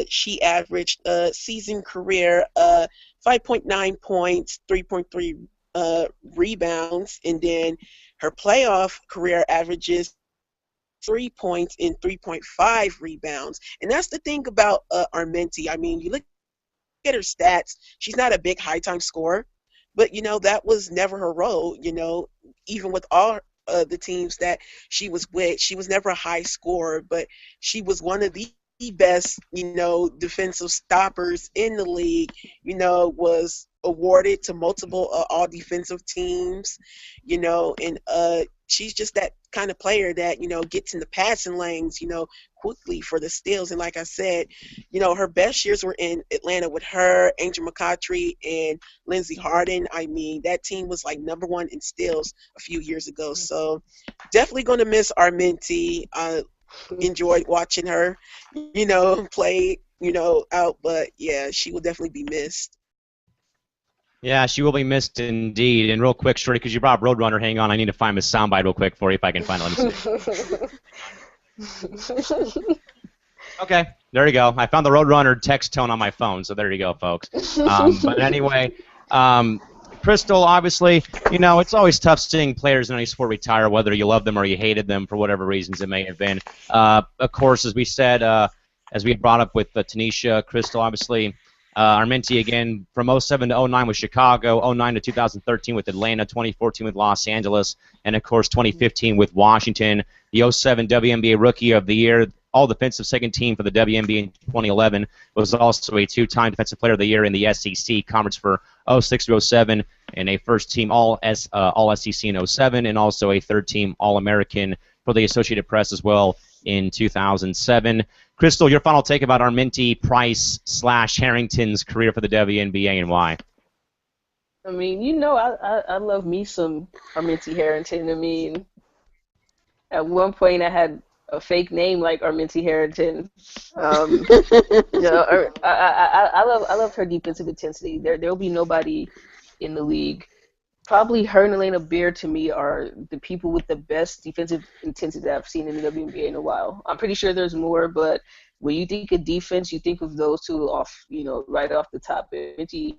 she averaged a season career 5.9 points, 3.3 rebounds, and then her playoff career averages 3 points and 3.5 rebounds. And that's the thing about Arminty. I mean, you look at her stats, she's not a big high-time scorer, but, that was never her role, even with all the teams that she was with. She was never a high scorer, but she was one of the best, defensive stoppers in the league, was awarded to multiple all defensive teams, and she's just that kind of player that, gets in the passing lanes, quickly for the steals. And like I said, her best years were in Atlanta with her, Angel McCoughtry, and Lindsey Harden. I mean, that team was like number one in steals a few years ago. So definitely going to miss Arminty. Enjoyed watching her, play, out. But yeah, she will definitely be missed. Yeah, she will be missed indeed. And real quick, Shorty, because you brought up Roadrunner, hang on, I need to find this soundbite real quick for you if I can find it. Let me see. Okay, there you go. I found the Roadrunner text tone on my phone, so there you go, folks. But anyway, Crystal, obviously, it's always tough seeing players in any sport retire, whether you love them or you hated them for whatever reasons it may have been. Of course, as we said, as we had brought up with Tanisha, Crystal, obviously, Arminty again from 07 to 09 with Chicago, 09 to 2013 with Atlanta, 2014 with Los Angeles, and of course 2015 with Washington. The 07 WNBA Rookie of the Year, All Defensive Second Team for the WNBA in 2011, was also a two-time Defensive Player of the Year in the SEC Conference for 06 to 07, and a first-team All SEC in 07, and also a third-team All-American for the Associated Press as well in 2007. Crystal, your final take about Arminty Price / Harrington's career for the WNBA and why? I mean, I love me some Arminty Harrington. I mean, at one point I had a fake name like Arminty Harrington. I love her defensive intensity. There'll be nobody in the league. Probably her and Elena Beer to me are the people with the best defensive intensity that I've seen in the WNBA in a while. I'm pretty sure there's more, but when you think of defense, you think of those two right off the top. Arminty,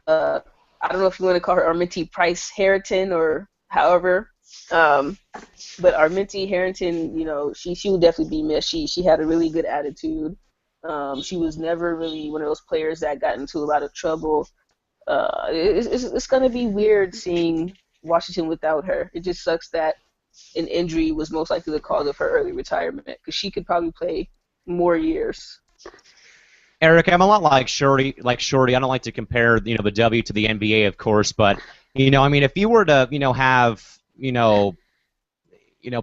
I don't know if you want to call her Arminty Price Harrington or however, but Arminty Harrington, she will definitely be missed. She had a really good attitude. She was never really one of those players that got into a lot of trouble. It's going to be weird seeing Washington without her. It just sucks that an injury was most likely the cause of her early retirement because she could probably play more years. Eric, I'm a lot like Shorty. I don't like to compare, the W to the NBA, of course, but I mean, if you were to, have,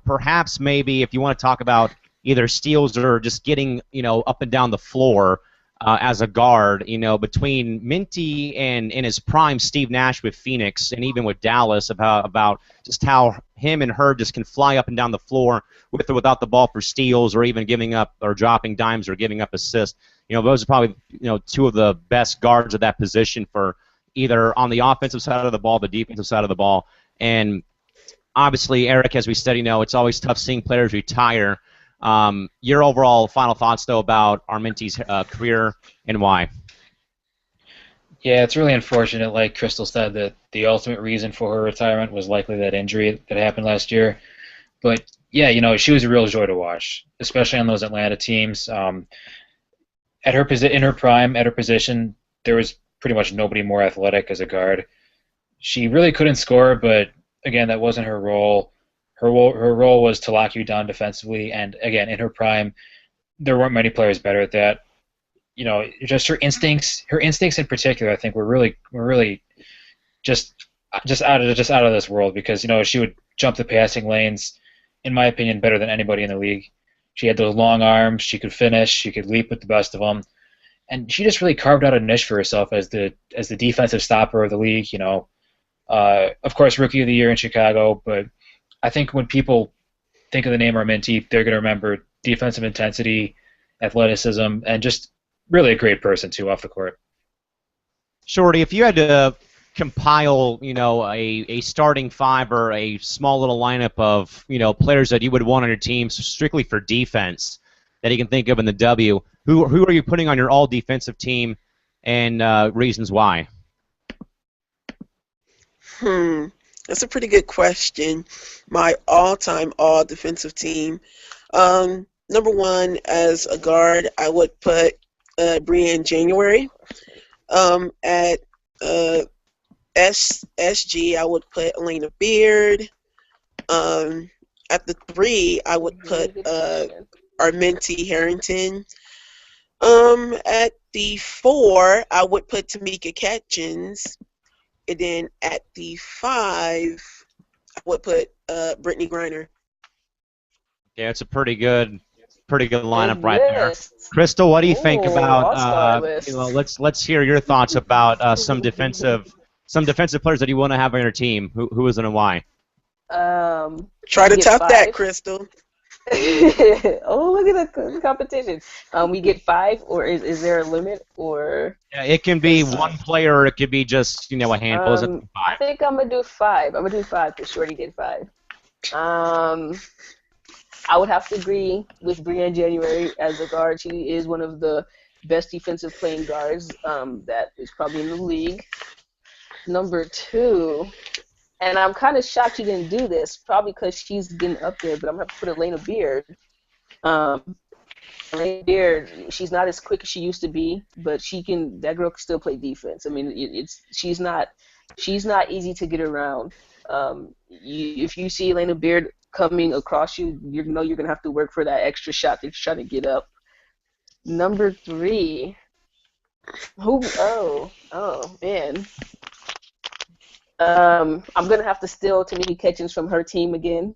perhaps maybe if you want to talk about either steals or just getting, up and down the floor as a guard, between Minty and in his prime Steve Nash with Phoenix and even with Dallas about just how him and Herb just can fly up and down the floor with or without the ball for steals or even giving up or dropping dimes or giving up assists. Those are probably, two of the best guards of that position for either on the offensive side of the ball, the defensive side of the ball. And obviously, Eric, as we study, it's always tough seeing players retire. Your overall final thoughts, though, about Arminti's career and why? Yeah, it's really unfortunate, like Crystal said, that the ultimate reason for her retirement was likely that injury that happened last year. But, yeah, she was a real joy to watch, especially on those Atlanta teams. In her prime, at her position, there was pretty much nobody more athletic as a guard. She really couldn't score, but again, that wasn't her role. Her role was to lock you down defensively, and again, in her prime, there weren't many players better at that. Just her instincts in particular, I think were really just out of this world because she would jump the passing lanes, in my opinion, better than anybody in the league. She had those long arms. She could finish. She could leap with the best of them. And she just really carved out a niche for herself as the defensive stopper of the league. Of course, Rookie of the Year in Chicago. But I think when people think of the name Arminti, they're going to remember defensive intensity, athleticism, and just really a great person too off the court. Shorty, if you had to compile, a starting five or a small little lineup of, players that you would want on your team strictly for defense that you can think of in the W, who are you putting on your all-defensive team and reasons why? That's a pretty good question. My all-time all-defensive team. Number one, as a guard, I would put Brianne January. At SG, I would put Elena Beard. At the 3, I would put Arminti Harrington. At the 4, I would put Tamika Catchins. And then at the 5, I would put Brittany Griner. Yeah, it's a pretty good lineup right there. Crystal, what do you think about? Let's hear your thoughts about some defensive players that you want to have on your team. Who is it and why? Try to top that, Crystal. Oh, look at the competition. We get 5, or is there a limit? Or yeah, it can be one player, or it could be just a handful. Is it 5? I think I'm gonna do 5. I'm gonna do 5 for sure to get 5. I would have to agree with Brianne January as a guard. She is one of the best defensive playing guards that is probably in the league. Number 2, and I'm kind of shocked she didn't do this, probably because she's been up there, but I'm going to have to put Elena Beard. Elena Beard, she's not as quick as she used to be, but that girl can still play defense. I mean, she's not easy to get around. If you see Elena Beard coming across you, you're going to have to work for that extra shot that you're trying to get up. Number 3, oh man. I'm going to have to steal Tamika Catchins from her team again.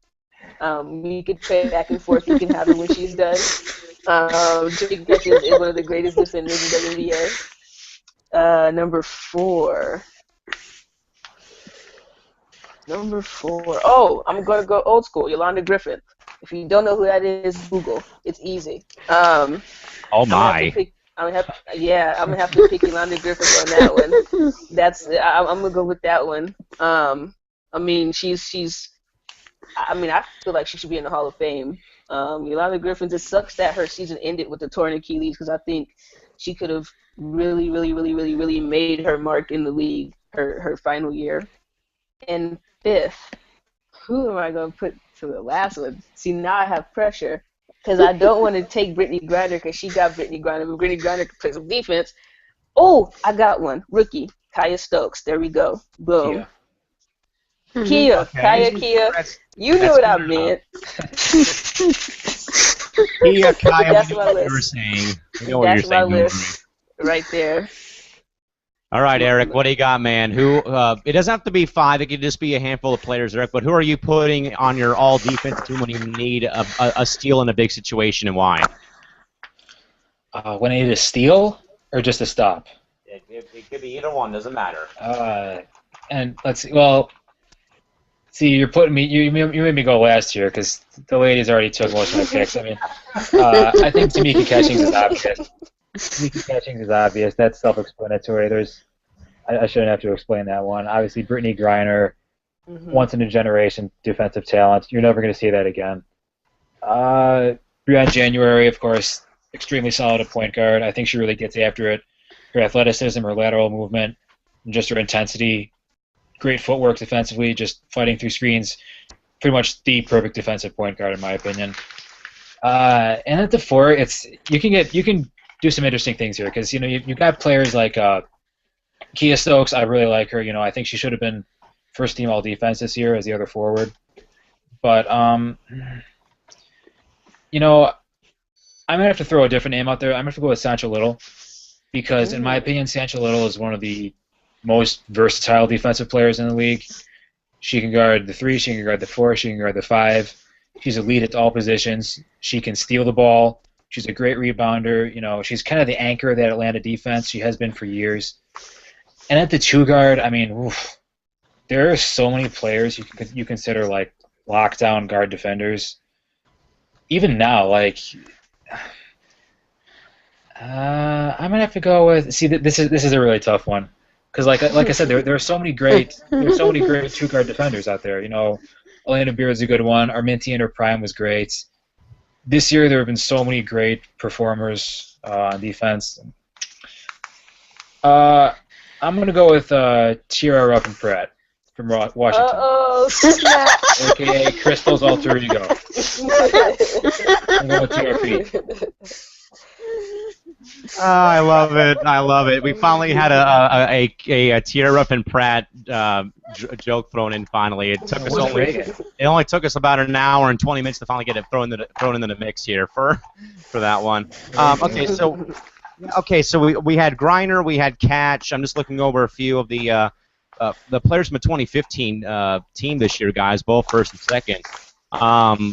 We could trade back and forth. You can have her when she's done. Tamika Catchins is one of the greatest defenders in the WNBA. Number 4. Oh, I'm going to go old school. Yolanda Griffith. If you don't know who that is, Google. It's easy. Oh my. I'm gonna have to pick Yolanda Griffith on that one. I'm gonna go with that one. I mean, I feel like she should be in the Hall of Fame. Yolanda Griffith. It sucks that her season ended with the torn Achilles because I think she could have really, really, really, really, really made her mark in the league her final year. And 5th, who am I gonna put to the last one? See, now I have pressure. Because I don't want to take Brittany Griner because she got Brittany Griner. But Brittany Griner can play some defense. Oh, I got one. Rookie. Kaya Stokes. There we go. Boom. Kia. Okay. Kia. You knew what I meant. Kia, Kaya, That's we know my what you were list. saying. We know what you're saying. That's my list right there. All right, Eric, what do you got, man? Who? It doesn't have to be five. It could just be a handful of players, Eric. But who are you putting on your all-defense team when you need a steal in a big situation, and why? When I need a steal or just a stop? It could be either one. Doesn't matter. And let's see. Well, see, you're putting me. You made me go last year because the ladies already took most of my picks. I mean, I think Tamika Catchings is obvious. Tamika Catchings is obvious. That's self-explanatory. I shouldn't have to explain that one. Obviously, Brittany Griner, once in a generation defensive talent. You're never going to see that again. Brianne January, of course, extremely solid at point guard. I think she really gets after it. Her athleticism, her lateral movement, and just her intensity. Great footwork defensively, just fighting through screens. Pretty much the perfect defensive point guard, in my opinion. And at the four, you can do some interesting things here because you've got players like Kia Stokes. I really like her. I think she should have been first team all defense this year as the other forward. But I'm gonna have to throw a different name out there. I'm gonna have to go with Sancho Little because, in my opinion, Sancho Little is one of the most versatile defensive players in the league. She can guard the 3, she can guard the 4, she can guard the 5. She's elite at all positions. She can steal the ball. She's a great rebounder. She's kind of the anchor of that Atlanta defense. She has been for years. And at the 2 guard, I mean, there are so many players you consider like lockdown guard defenders. Even now, like, I'm gonna have to go with. See, this is a really tough one because, like I said, there are so many great 2 guard defenders out there. Elena Beer is a good one. Arminti in her prime was great. This year, there have been so many great performers on defense. I'm gonna go with Tierra Ruffin-Pratt from Washington. Uh-oh, snap. AKA Crystal's alter ego. I'm going with TRP. Oh, I love it. I love it. We finally had a Tierra Ruffin-Pratt joke thrown in. Finally, it only took us about an hour and 20 minutes to finally get it thrown into the mix here for that one. Okay, so we had Griner, we had Catch. I'm just looking over a few of the players from the 2015 team this year, guys, both first and second.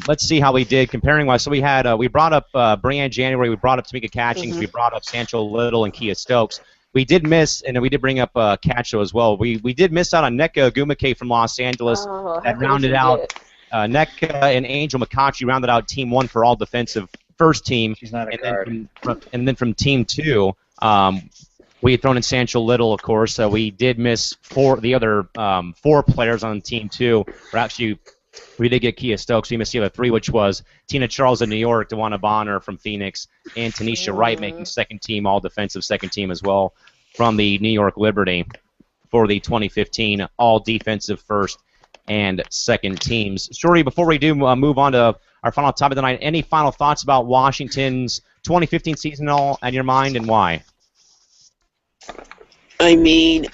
Let's see how we did comparing wise. So we had we brought up Brianne January, we brought up Tamika Catchings, we brought up Sancho Little and Kia Stokes. We did miss, and we did bring up Catcho as well. We did miss out on Nneka Ogwumike from Los Angeles. That rounded out Nneka and Angel McConkey rounded out Team 1 for all defensive first team. She's not a guard. And then from Team 2, we had thrown in Sancho Little, of course. We did miss the other 4 players on Team 2. We did get Kia Stokes. We missed the other 3, which was Tina Charles of New York, DeWanna Bonner from Phoenix, and Tanisha Wright making second team, all defensive second team as well from the New York Liberty for the 2015 all defensive first and second teams. Shorty, before we do move on to our final topic tonight, any final thoughts about Washington's 2015 season all in your mind, and why? I mean,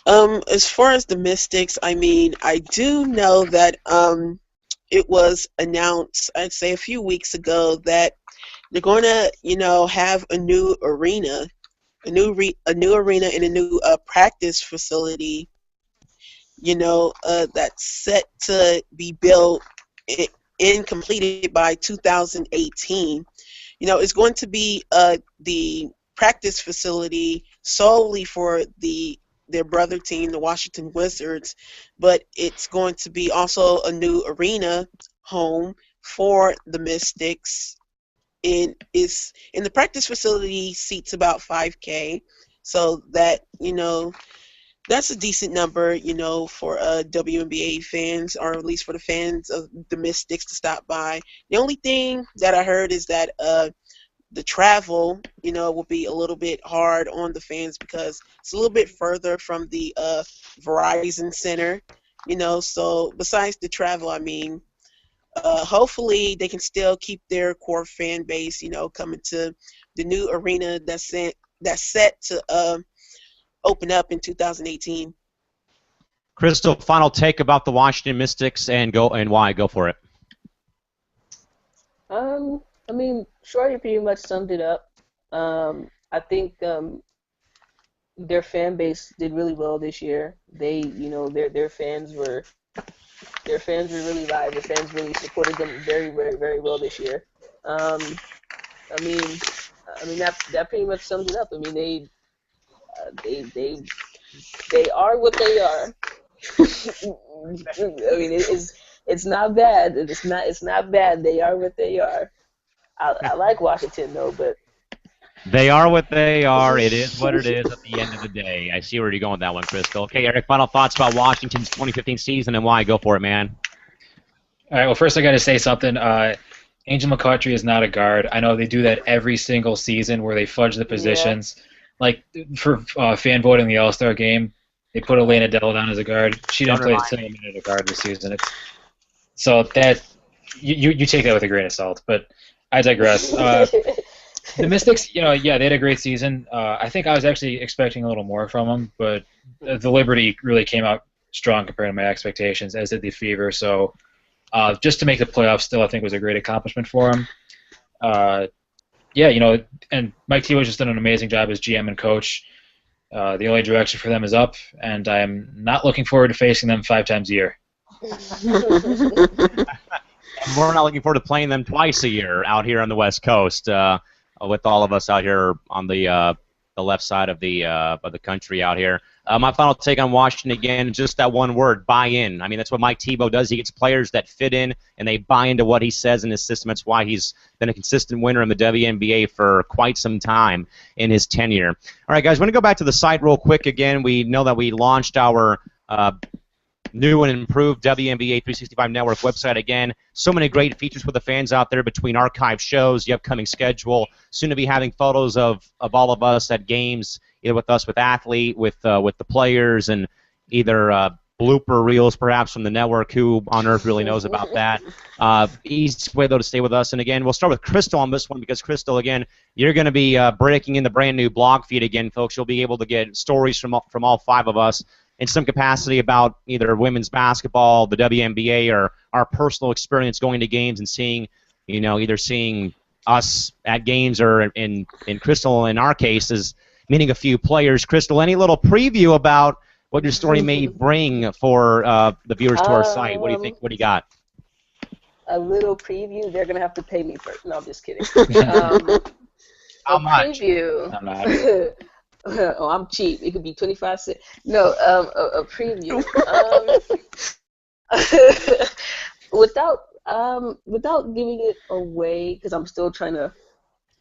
as far as the Mystics, I mean, I do know that it was announced, I'd say a few weeks ago, that they're going to, have a new arena, a new arena and a new practice facility, that's set to be built and completed by 2018. It's going to be the practice facility solely for their brother team, the Washington Wizards, but it's going to be also a new arena home for the Mystics. And the practice facility seats about 5K, so that that's a decent number, for WNBA fans, or at least for the fans of the Mystics to stop by. The only thing that I heard is that the travel, will be a little bit hard on the fans because it's a little bit further from the Verizon Center, So besides the travel, I mean, hopefully they can still keep their core fan base, coming to the new arena that's set to open up in 2018. Crystal, final take about the Washington Mystics and why. Go for it. I mean, Shorty pretty much summed it up. I think their fan base did really well this year. They, their fans were really live. Their fans really supported them very, very, very well this year. Um, I mean, that pretty much sums it up. I mean, they are what they are. I mean, it's not bad. It's not bad. They are what they are. I like Washington though, but They are what they are. It is what it is at the end of the day. I see where you're going with that one, Crystal. Okay, Eric, final thoughts about Washington's 2015 season and why. Go for it, man. All right. Well, first I got to say something. Angel McCoughtry is not a guard. I know they do that every single season where they fudge the positions. Yeah. Like for fan voting the All-Star game, they put Elena Dell down as a guard. She didn't play a single minute of guard this season. So that you take that with a grain of salt. But I digress. The Mystics, they had a great season. I think I was actually expecting a little more from them, but the Liberty really came out strong compared to my expectations, as did the Fever. So just to make the playoffs still, I think, was a great accomplishment for them. And Mike Tebow just done an amazing job as GM and coach. The only direction for them is up, and I'm not looking forward to facing them 5 times a year. We're not looking forward to playing them twice a year out here on the West Coast. With all of us out here on the left side of the country out here. My final take on Washington, again, just that one word, buy in. I mean, that's what Mike Tebow does. He gets players that fit in, and they buy into what he says in his system. That's why he's been a consistent winner in the WNBA for quite some time in his tenure. All right, guys, I want to go back to the site real quick again. We know that we launched our new and improved WNBA 365 Network website again. So many great features for the fans out there between archive shows, the upcoming schedule, soon to be having photos of all of us at games, either with us, with athlete, with the players, and either blooper reels perhaps from the network. Who on earth really knows about that? Easy way, though, to stay with us. And again, we'll start with Crystal on this one because, Crystal, again, you're going to be breaking in the brand new blog feed again, folks. You'll be able to get stories from all 5 of us in some capacity about either women's basketball, the WNBA, or our personal experience going to games and seeing, either seeing us at games or in Crystal, in our case, is meeting a few players. Crystal, any little preview about what your story may bring for the viewers to our site? What do you think? What do you got? A little preview. They're gonna have to pay me first. No, I'm just kidding. How much? Preview. I'm not. Oh, I'm cheap. It could be 25 cents. No, a preview. Without giving it away, because I'm still trying to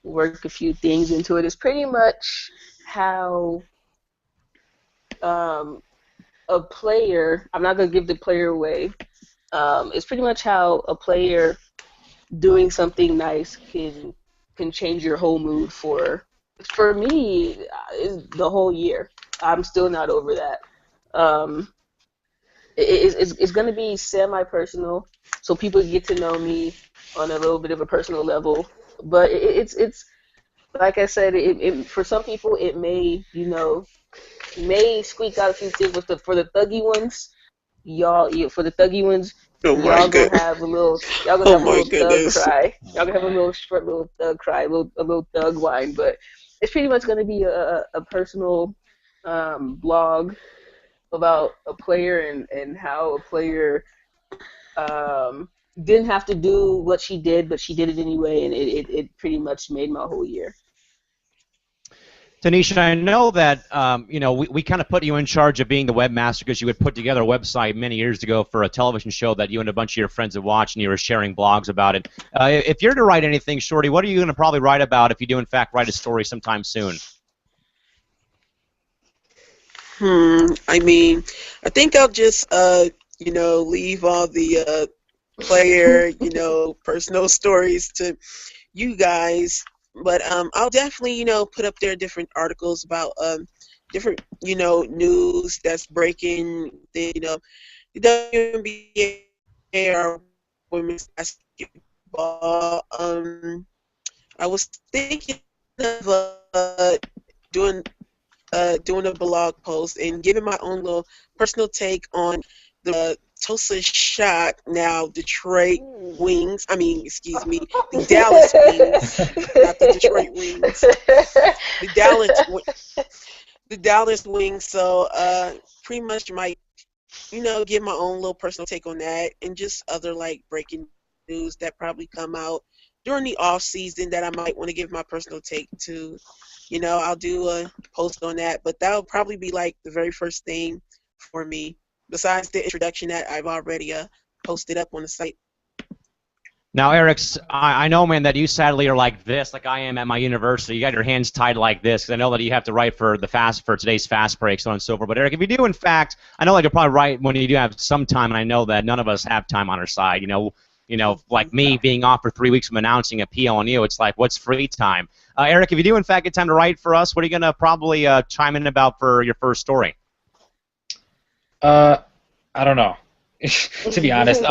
work a few things into it. It's pretty much how a player. I'm not gonna give the player away. It's pretty much how a player doing something nice can change your whole mood for me, is the whole year. I'm still not over that. It's going to be semi-personal, so people get to know me on a little bit of a personal level. But it's like I said, for some people it may squeak out a few things. But for the thuggy ones, y'all gonna have a little thug cry. Y'all gonna have a little short little thug cry, a little thug whine. But it's pretty much going to be a personal blog about a player and how a player didn't have to do what she did, but she did it anyway, and it pretty much made my whole year. Tanisha, I know that we kind of put you in charge of being the webmaster because you had put together a website many years ago for a television show that you and a bunch of your friends had watched, and you were sharing blogs about it. If you're to write anything, Shorty, what are you going to probably write about if you do, in fact, write a story sometime soon? I mean, I think I'll just, leave all the player, personal stories to you guys. But I'll definitely, put up there different articles about different, news that's breaking. The WNBA or women's basketball. I was thinking of doing a blog post and giving my own little personal take on the Tulsa Shock, now Detroit Wings. The Dallas Wings, not the Detroit Wings. The Dallas Wings, so pretty much might give my own little personal take on that, and just other like breaking news that probably come out during the off season that I might want to give my personal take to. I'll do a post on that, but that'll probably be like the very first thing for me, besides the introduction that I've already posted up on the site. Now, Eric, I know, man, that you sadly are like this, like I am at my university. You got your hands tied like this, because I know that you have to write for today's fast break, so on and so forth. But Eric, if you do, in fact, I know like you'll probably write when you do have some time, and I know that none of us have time on our side. Like me being off for 3 weeks from announcing a PLNU, it's like, what's free time? Eric, if you do, in fact, get time to write for us, what are you going to probably chime in about for your first story? I don't know. To be honest,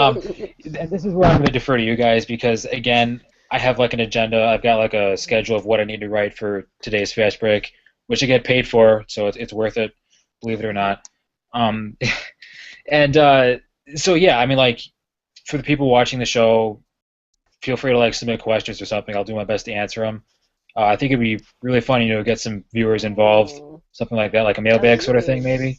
this is where I'm going to defer to you guys because, again, I have like an agenda. I've got like a schedule of what I need to write for today's fast break, which I get paid for, so it's worth it, believe it or not. So yeah, I mean, like, for the people watching the show, feel free to like submit questions or something. I'll do my best to answer them. I think it'd be really funny to get some viewers involved, something like that, like a mailbag sort of thing, maybe.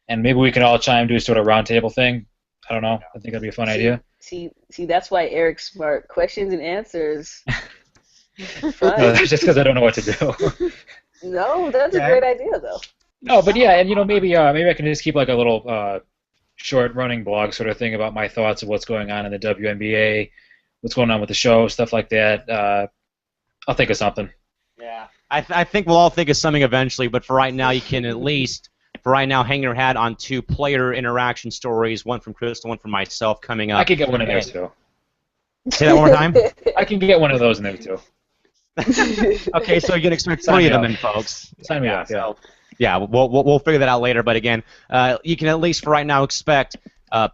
And maybe we can all try and do a sort of roundtable thing. I don't know. I think that'd be a fun idea. See, that's why Eric's smart. Questions and answers. No, just because I don't know what to do. No, that's a great idea, though. No, but yeah, and maybe I can just keep like a little short running blog sort of thing about my thoughts of what's going on in the WNBA, what's going on with the show, stuff like that. I'll think of something. Yeah, I think we'll all think of something eventually, but for right now, you can at least. For right now, hang your hat on 2 player interaction stories, one from Crystal, one from myself coming up. I could get one of those, too. Say that one more time? I can get one of those in there, too. Okay, so you can expect 3 of them then, folks. Sign me up, yeah. So, yeah, we'll figure that out later, but again, you can at least for right now expect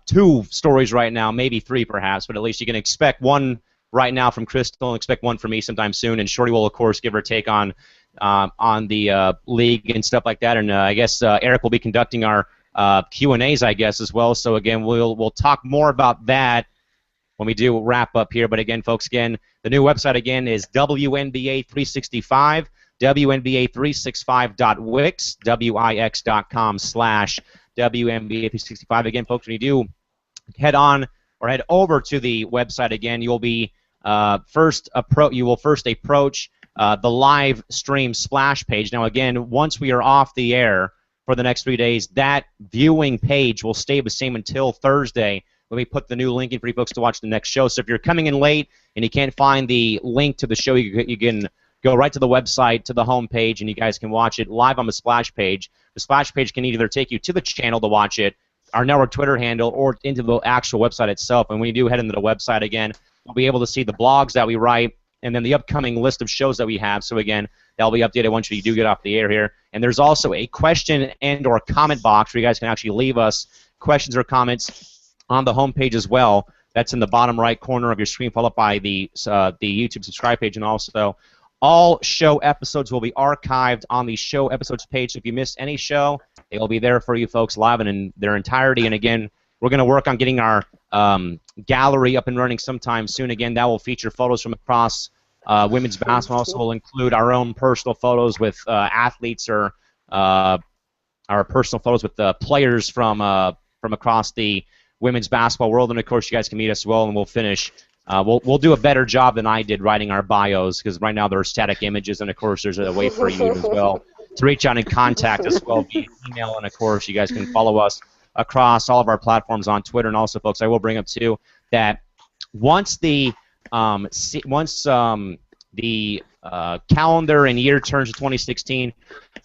2 stories right now, maybe 3 perhaps, but at least you can expect one right now from Crystal and expect one from me sometime soon, and Shorty will, of course, give her take on the league and stuff like that, and I guess Eric will be conducting our Q&As, I guess, as well. So again, we'll talk more about that when we do wrap up here. But again, folks, the new website again is WNBA 365, WNBA365.wix, wix.com/WNBA365. Again, folks, when you do head over to the website again, you'll be first approach the live stream splash page. Now, again, once we are off the air for the next 3 days, that viewing page will stay the same until Thursday when we put the new link in for you folks to watch the next show. So if you're coming in late and you can't find the link to the show, you can go right to the website, to the home page, and you guys can watch it live on the splash page. The splash page can either take you to the channel to watch it, our network Twitter handle, or into the actual website itself. And when you do head into the website again, you'll be able to see the blogs that we write, and then the upcoming list of shows that we have. So again, that'll be updated once we do get off the air here. And there's also a question and or comment box where you guys can actually leave us questions or comments on the homepage as well. That's in the bottom right corner of your screen, followed by the YouTube subscribe page. And also, all show episodes will be archived on the show episodes page. So if you missed any show, it will be there for you folks live and in their entirety. And again, we're going to work on getting our gallery up and running sometime soon. Again, that will feature photos from across women's basketball. Also will include our own personal photos with athletes or our personal photos with players from across the women's basketball world. And of course, you guys can meet us as well, and we'll finish. We'll do a better job than I did writing our bios, because right now there are static images, and of course there's a way for you as well to reach out and contact us well via email. And of course, you guys can follow us across all of our platforms on Twitter. And also, folks, I will bring up too that once the calendar and year turns to 2016,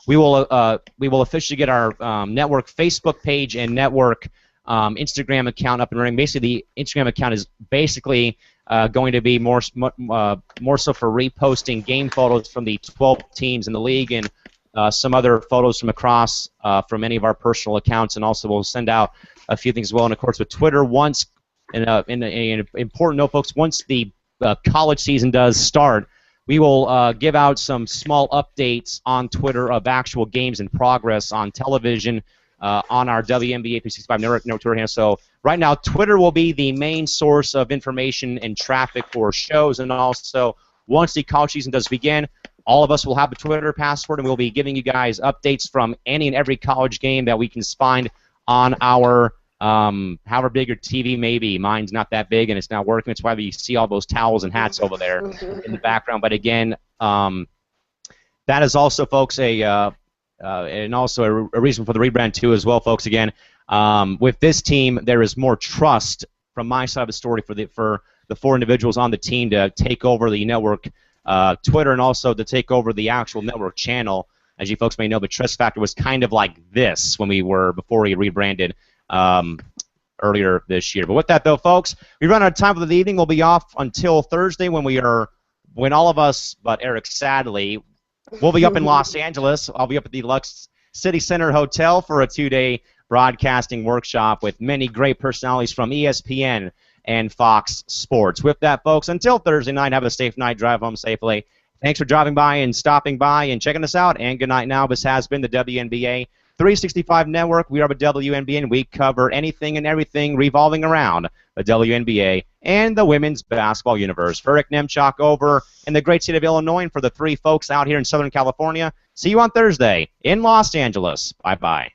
we will officially get our network Facebook page and network Instagram account up and running. Basically, the Instagram account is basically going to be more so for reposting game photos from the 12 teams in the league, and some other photos from across from any of our personal accounts. And also we'll send out a few things as well. And of course with Twitter, once in an important note, folks, once the college season does start, we will give out some small updates on Twitter of actual games in progress on television on our WNBA 365 network Twitter handle. So right now, Twitter will be the main source of information and traffic for shows, and also once the college season does begin, all of us will have a Twitter password, and we'll be giving you guys updates from any and every college game that we can find on our however big your TV may be. Mine's not that big, and it's not working. That's why we see all those towels and hats over there in the background. But again, that is also, folks, and also a reason for the rebrand too, as well, folks. Again, with this team, there is more trust from my side of the story for the 4 individuals on the team to take over the network Twitter, and also to take over the actual network channel. As you folks may know, the trust factor was kind of like this before we rebranded earlier this year. But with that, though, folks, we run out of time for the evening. We'll be off until Thursday when all of us, but Eric, sadly, we'll be up in Los Angeles. I'll be up at the Lux City Center Hotel for a 2-day broadcasting workshop with many great personalities from ESPN and Fox Sports. With that, folks, until Thursday night, have a safe night. Drive home safely. Thanks for driving by and stopping by and checking us out. And good night now. This has been the WNBA 365 Network. We are the WNBA, and we cover anything and everything revolving around the WNBA and the women's basketball universe. For Rick Nemchok over in the great state of Illinois, and for the 3 folks out here in Southern California, see you on Thursday in Los Angeles. Bye-bye.